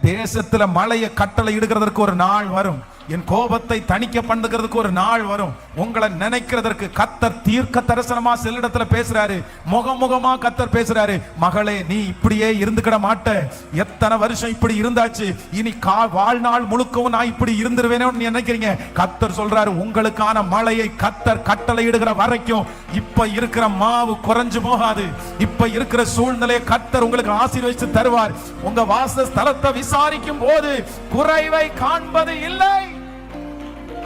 Speaker 1: தேசத்துல மழையை கட்டளை இடுகிறதற்கு ஒரு நாள் வரும், என் கோபத்தை தணிக்க பண்ணுகிறதுக்கு ஒரு நாள் வரும். உங்களை நினைக்கிறதற்கு கர்த்தர் தீர்க்க தரிசனமா செல்லிடத்துல பேசுறாரு, முகமுகமா கர்த்தர் பேசுறாரு. மகளே, நீ இப்படியே இருந்துக்கிட மாட்ட, எத்தனை வருஷம் இப்படி இருந்தாச்சு, இனி வாழ்நாள் முழுக்கவும் நான் இப்படி இருந்துருவேன்னு நினைக்கிறீங்க. கர்த்தர் சொல்றாரு, உங்களுக்கான மழையை கர்த்தர் கட்டளை இடுகிற வரைக்கும் இப்ப இருக்கிற மாவு குறைஞ்சு போகாது, இப்ப இருக்கிற சூழ்நிலையை கர்த்தர் உங்களுக்கு ஆசீர்வதித்து தருவார். உங்க வாசஸ்தலத்தை விசாரிக்கும் போது குறைவை காண்பது இல்லை.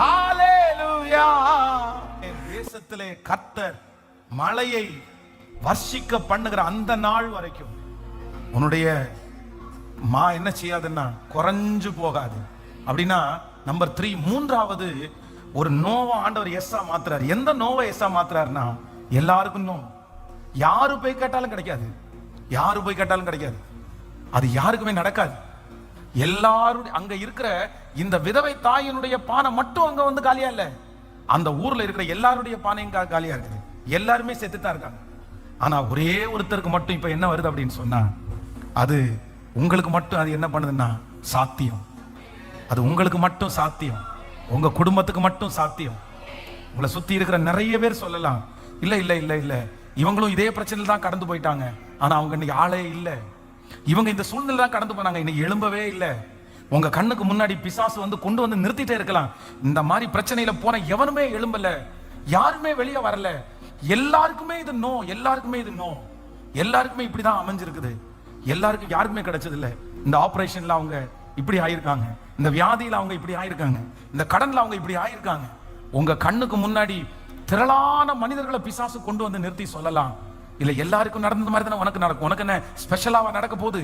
Speaker 1: ஹalleluya. தேசத்திலே கர்த்தர் மழையை வர்ஷிக்க பண்ணுகிற அந்த நாள் வரைக்கும் உன்னுடைய மா என்ன செய்யாதுன்னா குறைஞ்சு போகாது. அப்படின்னா நம்பர் 3, மூன்றாவது ஒரு நோவை ஆண்டவர் எஸ்ஸா மாத்துறாரு. எந்த நோவை எஸ்ஸா மாத்துறாருன்னா எல்லாருக்கும் நோ. யாரு போய் கேட்டாலும் கிடைக்காது, யாரு போய் கேட்டாலும் கிடைக்காது, அது யாருக்குமே நடக்காது. எல்லாருடைய அங்க இருக்கிற இந்த விதவை தாயினுடைய பானை மட்டும் அங்க வந்து காலியா இல்ல, அந்த ஊர்ல இருக்கிற எல்லாருடைய பானையும் காலியா இருக்குது. எல்லாருமே செத்துத்தான் இருக்காங்க. ஆனா ஒரே ஒருத்தருக்கு மட்டும் இப்ப என்ன வருது அப்படின்னு சொன்னா, அது உங்களுக்கு மட்டும் அது என்ன பண்ணுதுன்னா சாத்தியம். அது உங்களுக்கு மட்டும் சாத்தியம், உங்க குடும்பத்துக்கு மட்டும் சாத்தியம். உங்களை சுத்தி இருக்கிற நிறைய பேர் சொல்லலாம், இல்ல இல்ல இல்ல இல்ல இவங்களும் இதே பிரச்சனையில் தான் கடந்து போயிட்டாங்க, ஆனா அவங்க இன்னைக்கு ஆளே இல்லை. இவங்க இந்த சூழ்நிலை தான் கடந்து போனாங்க, இன்னைக்கு எழும்பவே இல்லை. உங்க கண்ணுக்கு முன்னாடி பிசாசு வந்து கொண்டு வந்து நிறுத்திட்டே இருக்கலாம். இந்த மாதிரி பிரச்சனையில போன எவனுமே எழும்பல, யாருமே வெளியே வரல. எல்லாருக்குமே இது நோ, எல்லாருக்குமே இது நோ, எல்லாருக்குமே இப்படிதான் அமைஞ்சிருக்குது. எல்லாருக்கும் யாருக்குமே கிடைச்சது இல்லை. இந்த ஆபரேஷன்ல அவங்க இப்படி ஆயிருக்காங்க, இந்த வியாதியில அவங்க இப்படி ஆயிருக்காங்க, இந்த கடன்ல அவங்க இப்படி ஆயிருக்காங்க. உங்க கண்ணுக்கு முன்னாடி திரளான மனிதர்களை பிசாசு கொண்டு வந்து நிறுத்தி சொல்லலாம், இல்ல எல்லாருக்கும் நடந்த மாதிரி தானே உனக்கு நடக்கும், உனக்கு என்ன ஸ்பெஷலாவா நடக்க போகுது,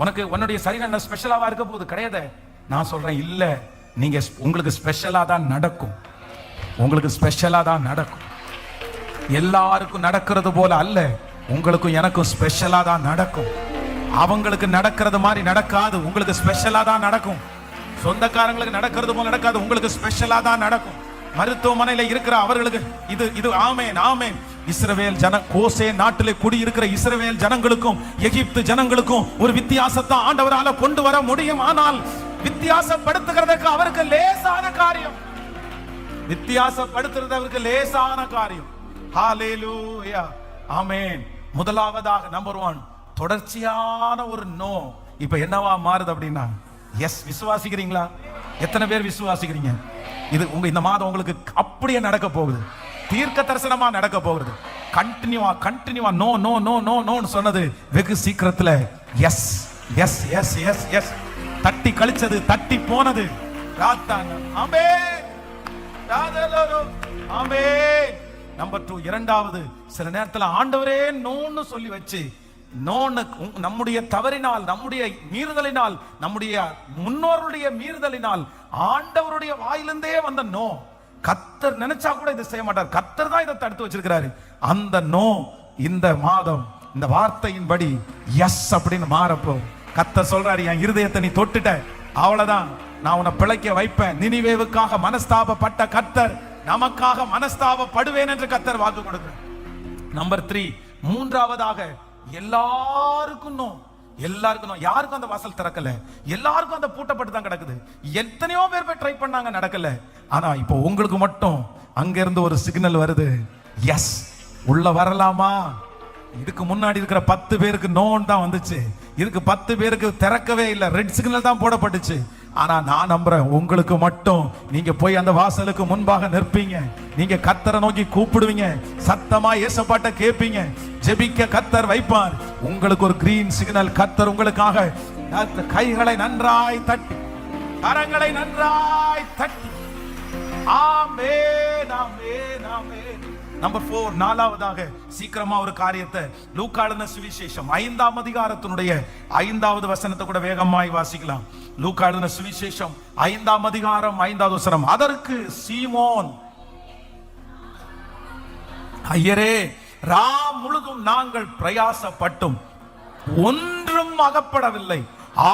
Speaker 1: உனக்கு உன்னுடைய சரீரம் என்ன ஸ்பெஷலாவா இருக்க போகுது? கிடையாது. நான் சொல்றேன், இல்ல, நீங்க உங்களுக்கு ஸ்பெஷலா தான் நடக்கும், உங்களுக்கு ஸ்பெஷலா தான் நடக்கும். எல்லாருக்கும் நடக்கிறது போல அல்ல, உங்களுக்கும் எனக்கும் ஸ்பெஷலா தான் நடக்கும். அவங்களுக்கு நடக்கிறது மாதிரி நடக்காது, உங்களுக்கு ஸ்பெஷலா தான் நடக்கும். சொந்தக்காரங்களுக்கு நடக்கிறது போல நடக்காது, உங்களுக்கு ஸ்பெஷலா தான் நடக்கும். மருத்துவமனையில இருக்கிற அவர்களுக்கு இது ஆமேன் ஆமேன். இஸ்ரவேல் கோசே நாட்டிலே குடியிருக்கிற இஸ்ரவேல் ஜனங்களுக்கும் எகிப்து ஜனங்களுக்கும் ஒரு வித்தியாசத்தை ஆண்டவரால கொண்டு வர முடியும். ஆனால் வித்தியாசப்படுத்துகிறதுக்கு அவருக்கு லேசான காரியம், வித்தியாசப்படுத்துறது அவருக்கு லேசான காரியம். ஹalleluya, ஆமென். முதலாவதாக நம்பர் 1, தொடர்ச்சியான ஒரு நோ இப்ப என்னவா மாறுது அப்படின்னா எஸ். விசுவாசிக்கிறீங்களா? எத்தனை பேர் விசுவாசிக்கிறீங்க? இது உங்க இந்த மாதம் உங்களுக்கு அப்படியே நடக்க போகுது, தீர்க்க தரிசனமா நடக்க போகுது. கண்டினியூவா நோ நோ நோ நோ நோன்னு சொன்னது வெகு சீக்கிரத்துல எஸ் எஸ் எஸ் எஸ் எஸ். தட்டி கழிச்சது தட்டி போனது. நம்பர் 2, இரண்டாவது, சில நேரத்துல ஆண்டவரே நோன்னு சொல்லி வச்சு, நோன்னு நம்முடைய தவறினால், நம்முடைய மீறுதலினால், நம்முடைய முன்னோருடைய மீறுதலினால் ஆண்டவருடைய வாயிலிருந்தே வந்த நோ. கர்த்தர் நினைச்சா கூட இதை செய்ய மாட்டார், கர்த்தர் தான் இதை தடுத்து வச்சிருக்கிறாரு. அந்த நோ இந்த மாதம் இந்த வார்த்தையின்படி எஸ் அப்படின்னு மாறப்போ கர்த்தர் சொல்றாரு, என் இருதயத்தை நீ தொட்டுட்ட, அவ்வளவுதான், நான் உன்னை பிழைக்க வைப்பேன். நினிவேவுக்காக மனஸ்தாபப்பட்ட கர்த்தர் நமக்காக மனஸ்தாபப்படுவேன் என்று கர்த்தர் வாக்கு கொடுக்கிறார். நம்பர் 3, மூன்றாவதாக, எல்லாருக்கும் நோ, எல்லாருக்கும் நோ. யாருக்கும் அந்த வாசல் திறக்கல, எல்லாருக்கும் அந்த பூட்டப்பட்டு தான் கிடக்குது. எத்தனையோ பேர் போய் ட்ரை பண்ணாங்க, நடக்கல. ஆனா இப்போ உங்களுக்கு மட்டும் அங்க இருந்து ஒரு சிக்னல் வருது, எஸ், உள்ள வரலாமா. இதுக்கு முன்னாடி இருக்கிற 10 பேருக்கு நோன் தான் வந்துச்சு, இதுக்கு 10 பேருக்கு திறக்கவே இல்லை, ரெட் சிக்னல் தான் போடப்பட்டுச்சு. ஆனா நான் நம்புறேன், உங்களுக்கு மட்டும் நீங்க போய் அந்த வாசலுக்கு முன்பாக நிற்பீங்க, நீங்க கர்த்தரை நோக்கி கூப்பிடுவீங்க, சத்தமா இயேசுபாட்ட கேட்பீங்க, ஜெபிக்க கர்த்தர் வைப்பார். உங்களுக்கு ஒரு கிரீன் சிக்னல் கர்த்தர் உங்களுக்காக. கைகளை நன்றாய் தட்டி, கரங்களை நன்றாய் தட்டி. ஆமென் ஆமென் ஆமென். நம்பர் 4, நாலாவதாக, சீக்கிரமா ஒரு காரியத்தை, லூக்கா எழுதின சுவிசேஷம் 5ஆம் அதிகாரத்தினுடைய 5வது வசனத்தை கூட வேகமாய் வாசிக்கலாம். லூக்கா எழுதின சுவிசேஷம் 5ஆம் அதிகாரம் 5வது வசனம். அதற்கு சீமோன், ஐயரே, ராம் முழுதும் நாங்கள் பிரயாசப்பட்டும் ஒன்றும் அகப்படவில்லை,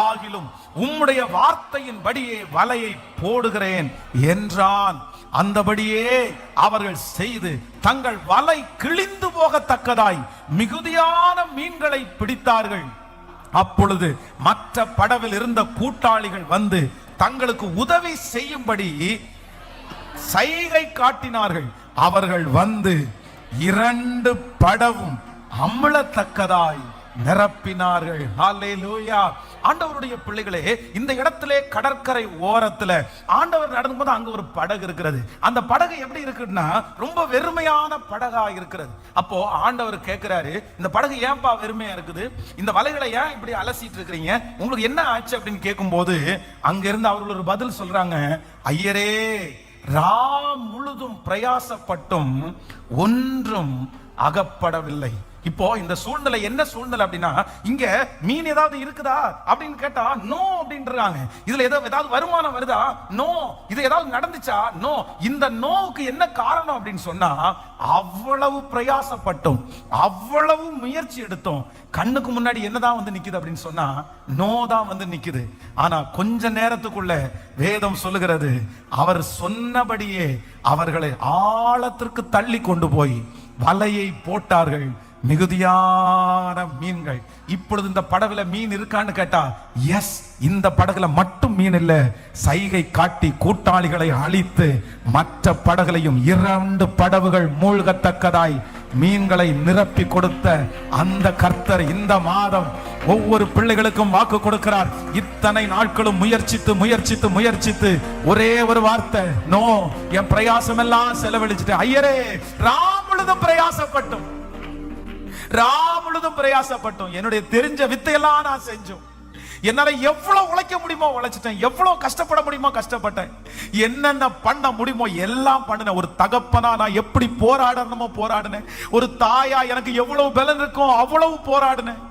Speaker 1: ஆகிலும் உம்முடைய வார்த்தையின்படியே வலையை போடுகிறேன் என்றான். அந்தபடியே அவர்கள் செய்து தங்கள் வலை கிழிந்து போகத்தக்கதாய் மிகுதியான மீன்களை பிடித்தார்கள். அப்பொழுது மற்ற படவில் இருந்த கூட்டாளிகள் வந்து தங்களுக்கு உதவி செய்யும்படி சைகை காட்டினார்கள். அவர்கள் வந்து 2 படவும் அமிழத்தக்கதாய் நிரப்பினார்கள். ஹல்லேலூயா. ஆண்டவருடைய பிள்ளைகளே, இந்த இடத்திலே கடற்கரை ஓரத்துல ஆண்டவர் நடக்கும்போது அங்க ஒரு படகு இருக்கிறது. அந்த படகு எப்படி இருக்குன்னா ரொம்ப வெறுமையான படகா இருக்கிறது. அப்போ ஆண்டவர் கேட்கிறாரு, இந்த படகு ஏன்பா வெறுமையா இருக்குது, இந்த வலைகளை ஏன் இப்படி அலசிட்டு இருக்கிறீங்க, உங்களுக்கு என்ன ஆச்சு அப்படின்னு கேட்கும்போது அங்க இருந்து அவர்கள் ஒரு பதில் சொல்றாங்க, ஐயரே, ராம் முழுதும் பிரயாசப்பட்டும் ஒன்றும் அகப்படவில்லை. இப்போ இந்த சூழ்நிலை என்ன சூழ்நிலை அப்படின்னா, இங்க மீன் ஏதாவது இருக்குதா அப்படின்னு கேட்டா நோ அப்படின்றாங்க. இதுல ஏதாவது வருமானம் வருதா? நோ. இது ஏதாவது நடந்துச்சா? நோ. இந்த நோவுக்கு என்ன காரணம் அப்படின்னு சொன்னா, அவ்வளவு பிரயாசப்பட்டோம், அவ்வளவு முயற்சி எடுத்தோம், கண்ணுக்கு முன்னாடி என்னதான் வந்து நிக்குது அப்படின்னு சொன்னா நோ தான் வந்து நிக்குது. ஆனா கொஞ்ச நேரத்துக்குள்ள வேதம் சொல்லுகிறது, அவர் சொன்னபடியே அவர்களை ஆழத்திற்கு தள்ளி கொண்டு போய் வலையை போட்டார்கள், மிகுதியான மீன்கள். இப்பொழுது இந்த படகுல மீன் இருக்கான்னு கேட்டா எஸ், இந்த படகுல மட்டும் மீன் இல்ல, சைகை காட்டி கூட்டாளிகளை அழித்து மற்ற படகுலையும் 2 படகுகள் மூழ்கத்தக்கதாய் மீன்களை நிரப்பி கொடுத்த அந்த கர்த்தர் இந்த மாதம் ஒவ்வொரு பிள்ளைகளுக்கும் வாக்கு கொடுக்கிறார். இத்தனை நாட்களும் முயற்சித்து முயற்சித்து முயற்சித்து ஒரே ஒரு வார்த்தை, நோ. என் பிரயாசம் எல்லாம் செலவழிச்சிட்டு ஐயரே, ராமுழுதும் பிரயாசப்பட்டும், ராமுழுதும் பிரயாசப்பட்டோம், என்னுடைய தெரிஞ்ச வித்தையெல்லாம் நான் செஞ்சோம், என்னால எவ்வளவு உழைக்க முடியுமோ உழைச்சிட்டேன், எவ்வளவு கஷ்டப்பட முடியுமோ கஷ்டப்பட்டேன், என்னென்ன பண்ண முடியுமோ எல்லாம் பண்ணினேன். ஒரு தகப்பனா நான் எப்படி போராடணுமோ போராடினேன், ஒரு தாயா எனக்கு எவ்வளவு பலன் இருக்கும் அவ்வளவு போராடினேன்,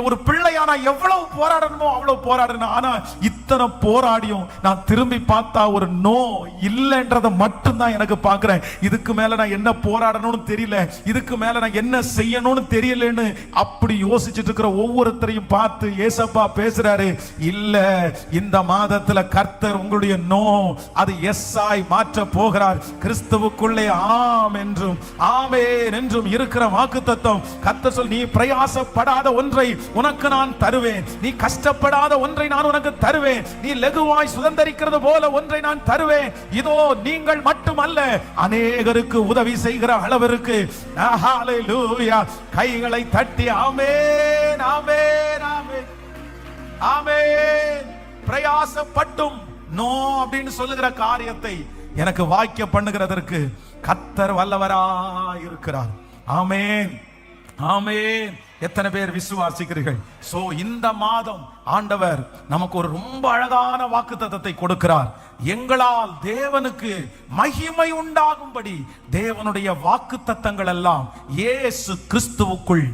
Speaker 1: ஒரு பிள்ளையா நான் எவ்வளவு போராடணுமோ அவ்வளவு போராடினேன். ஆனா இத்தனை போராடியும் நான் திரும்பி பார்த்தா ஒரு நோ இல்லைன்றதை மட்டும்தான் எனக்கு பார்க்கிறேன். இதுக்கு மேல நான் என்ன போராடணும்னு தெரியல, இதுக்கு மேல நான் என்ன செய்யணும்னு தெரியலன்னு அப்படி யோசிச்சுட்டு இருக்கிற ஒவ்வொருத்தரையும் பார்த்து ஏசப்பா பேசுறாரு, இல்ல, இந்த மாதத்துல கர்த்தர் உங்களுடைய நோ அது எஸ் ஆய் மாற்ற போகிறார். கிறிஸ்துவுக்குள்ளே ஆம் என்றும் ஆமென் என்றும் இருக்கிற வாக்குத்தத்தம் கர்த்தர் சொல், நீ பிரயாசப்படாத ஒன்றை உனக்கு நான் தருவேன், நீ கஷ்டப்படாத ஒன்றை நான் உனக்கு தருவேன், நீ லகுவாய் சுதந்தரிக்கிறது போல ஒன்றை நான் தருவேன். இதோ நீங்கள் மட்டுமல்ல அநேகருக்கு உதவி செய்கிற அளவிற்கு. ஹalleluya. கைகளை தட்டி ஆமென் ஆமென் ஆமென் ஆமென். பிரயாசப்பட்டும் நோ அப்படின்னு சொல்லுகிற காரியத்தை எனக்கு வாக்கிய பண்ணுகிறதற்கு கர்த்தர் வல்லவராய் இருக்கிறார். ஆமென் ஆமென். எத்தனை பேர் விசுவாசிக்கிறீர்கள்? சோ இந்த மாதம் ஆண்டவர் நமக்கு ஒரு ரொம்ப அழகான வாக்குத்தத்தத்தை கொடுக்கிறார். எங்களால் தேவனுக்கு மகிமை உண்டாகும்படி தேவனுடைய வாக்குத்தத்தங்கள் எல்லாம் இயேசு கிறிஸ்துவுக்குள்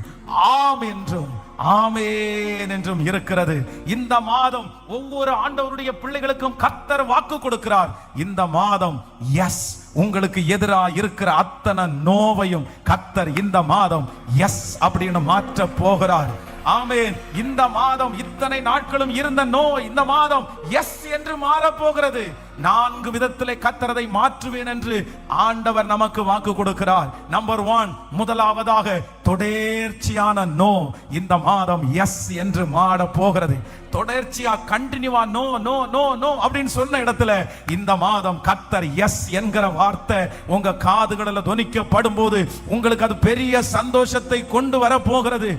Speaker 1: ஆம் என்றும் ஆமென் என்றும் இருக்கிறது. இந்த மாதம் ஒவ்வொரு ஆண்டவருடைய பிள்ளைகளுக்கும் கர்த்தர் வாக்கு கொடுக்கிறார். இந்த மாதம் எஸ், உங்களுக்கு எதிராக இருக்கிற அத்தனை நோவையும் கர்த்தர் இந்த மாதம் எஸ் அப்படின்னு மாற்ற போகிறார். ஆமென். இந்த மாதம் இத்தனை நாட்களும் இருந்த நோ இந்த மாதம் எஸ் என்று மாற போகிறது. 4 விதத்திலே கர்த்தரை மாற்றுவேன் என்று ஆண்டவர் நமக்கு வாக்கு கொடுக்கிறார். நம்பர் 1, முதலாவதாக தொடர்ச்சியான நோ இந்த மாதம் எஸ் என்று மாற போகிறது. தொடர்ச்சியா கண்டினியூவா நோ நோ நோ நோ அப்படின்னு சொன்ன இடத்துல இந்த மாதம் கர்த்தர் எஸ் என்கிற வார்த்தை உங்க காதுகளில் தொனிக்கப்படும் போது உங்களுக்கு அது பெரிய சந்தோஷத்தை கொண்டு வர போகிறது.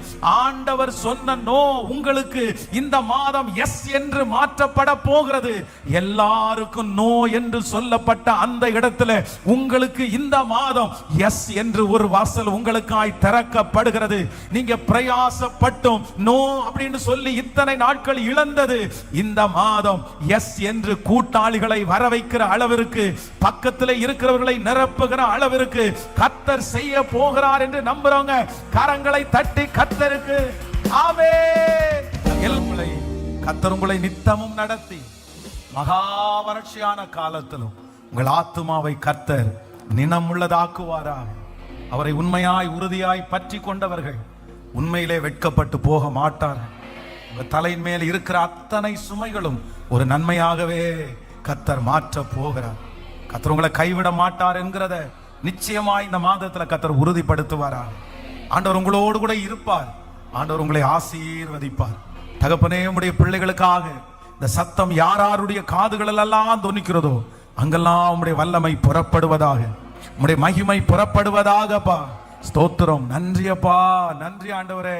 Speaker 1: ஆண்டவர் சொன்ன நோ உங்களுக்கு இந்த மாதம் எஸ் என்று மாற்றப்பட போகிறது. எல்லாருக்கும் நோ என்று சொல்லப்பட்ட அந்த இடத்துல உங்களுக்கு இந்த மாதம் எஸ் என்று ஒரு வாசல் உங்களுக்காய் திறக்கப்படுகிறது. நீங்க பிரயாசப்பட்டும் நோ அப்படின்னு சொல்லி இத்தனை நாட்கள் இழந்தது இந்த மாதம் எஸ் என்று கூட்டாளிகளை வர வைக்கிற அளவிற்கு, பக்கத்தில் இருக்கிறவர்களை நிரப்புகிற அளவிற்கு கர்த்தர் செய்ய போகிறார் என்று நம்புறவங்க கரங்களை தட்டி கர்த்தருக்கு ஆமென். கர்த்தர் உங்களை நித்தமும் நடத்தி மகா வறட்சியான காலத்திலும் உங்கள் ஆத்துமாவை கர்த்தர் நினமுள்ளதாக்குவாராக. அவரை உண்மையாய் உறுதியாய் பற்றி கொண்டவர்கள் உண்மையிலே வெட்கப்பட்டு போக மாட்டார்கள். உங்கள் தலையின் மேல் இருக்கிற அத்தனை சுமைகளும் ஒரு நன்மையாகவே கர்த்தர் மாற்ற போகிறார். கர்த்தர் உங்களை கைவிட மாட்டார் என்கிறத நிச்சயமாய் இந்த மாதத்துல கர்த்தர் உறுதிப்படுத்துவாரா. ஆண்டவர் உங்களோடு கூட இருப்பார். ஆண்டவர் உங்களை ஆசீர்வதிப்பார். தகப்பனே, உம்முடைய பிள்ளைகளுக்காக இந்த சத்தம் யாருடைய காதுகளில் எல்லாம் தொனிக்கிறதோ அங்கெல்லாம் உம்முடைய வல்லமை புறப்படுவதாக, உம்முடைய மகிமை புறப்படுவதாகப்பா. ஸ்தோத்திரம். நன்றி அப்பா, நன்றி ஆண்டவரே,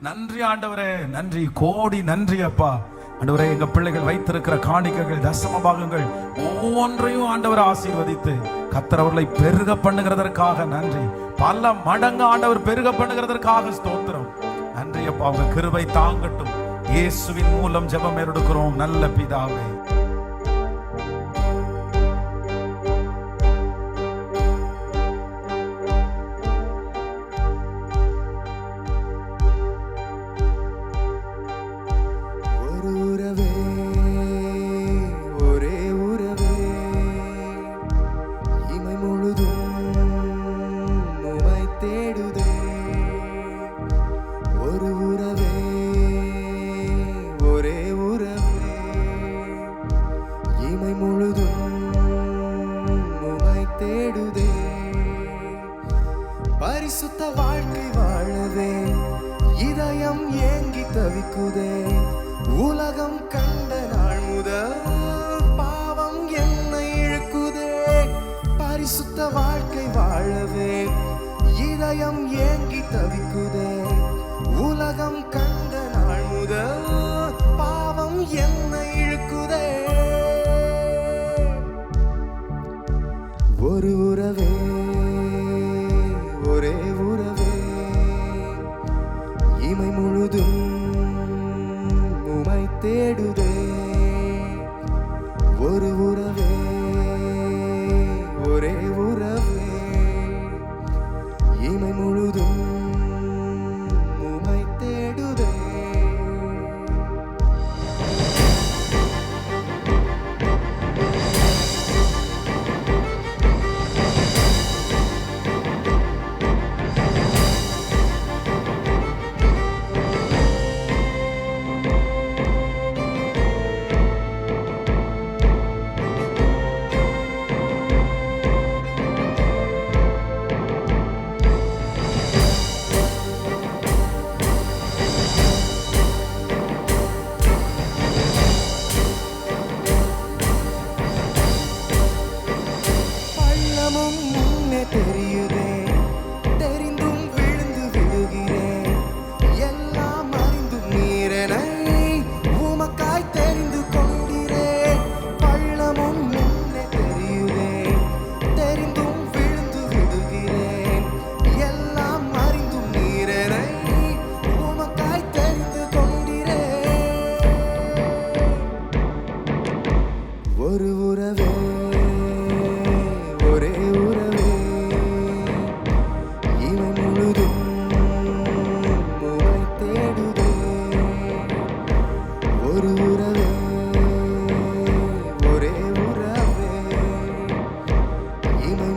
Speaker 1: நன்றி ஆண்டவரே, நன்றி, கோடி நன்றி அப்பா. ஆண்டவரே, எங்க பிள்ளைகள் வைத்திருக்கிற காணிக்கைகள், தசம பாகங்கள் ஒவ்வொன்றையும் ஆண்டவர் ஆசீர்வதித்து கர்த்தர் அவர்களை பெருக பண்ணுகிறதற்காக நன்றி. பல மடங்கு ஆண்டவர் பெருக பண்ணுகிறதற்காக ஸ்தோத்திரம். நன்றி அப்பா. உங்க கிருபை தாங்கட்டும். இயேசுவின் மூலம் ஜெபம் எடுக்கிறோம் நல்ல பிதாவே.
Speaker 2: தேடுதே. பரிசுத்த வாழ்க்கை வாழவே இதயம் ஏங்கி தவிக்குதே. உலகம் கண்ட நாள் முதல் பாவம் என்னை இழுக்குதே. பரிசுத்த வாழ்க்கை வாழவே இதயம் ஏங்கி தவிக்குதே. உலகம் கண்ட நாள் முதல் பாவம் என்னை இழுக்குதே. ஒரு உறவே, ஒரே உறவே, இமை முழுதும் உமை தேடுதே. ஒரு உறவே, ஒரே உறவே, இமை முழுதும் உமை தேடுதே. முன்னே தெரியுதே, தெரிந்தும் விழுந்து விடுகிறேன். எல்லாம் அறிந்தும் நீரனை உமக்காய் தெரிந்து கொண்டிரேன். பள்ளமும் முன்னே தெரியுதே, தெரிந்தும் விழுந்து விடுகிறேன். எல்லாம் அறிந்தும் நீரனை உமக்காய் தெரிந்து கொண்டிரேன். ஒரு உறவே, ஒரே உறவே, இமை முழுதும் உமை தேடுதே. ஒரு உறவே, ஒரே உறவே, இமை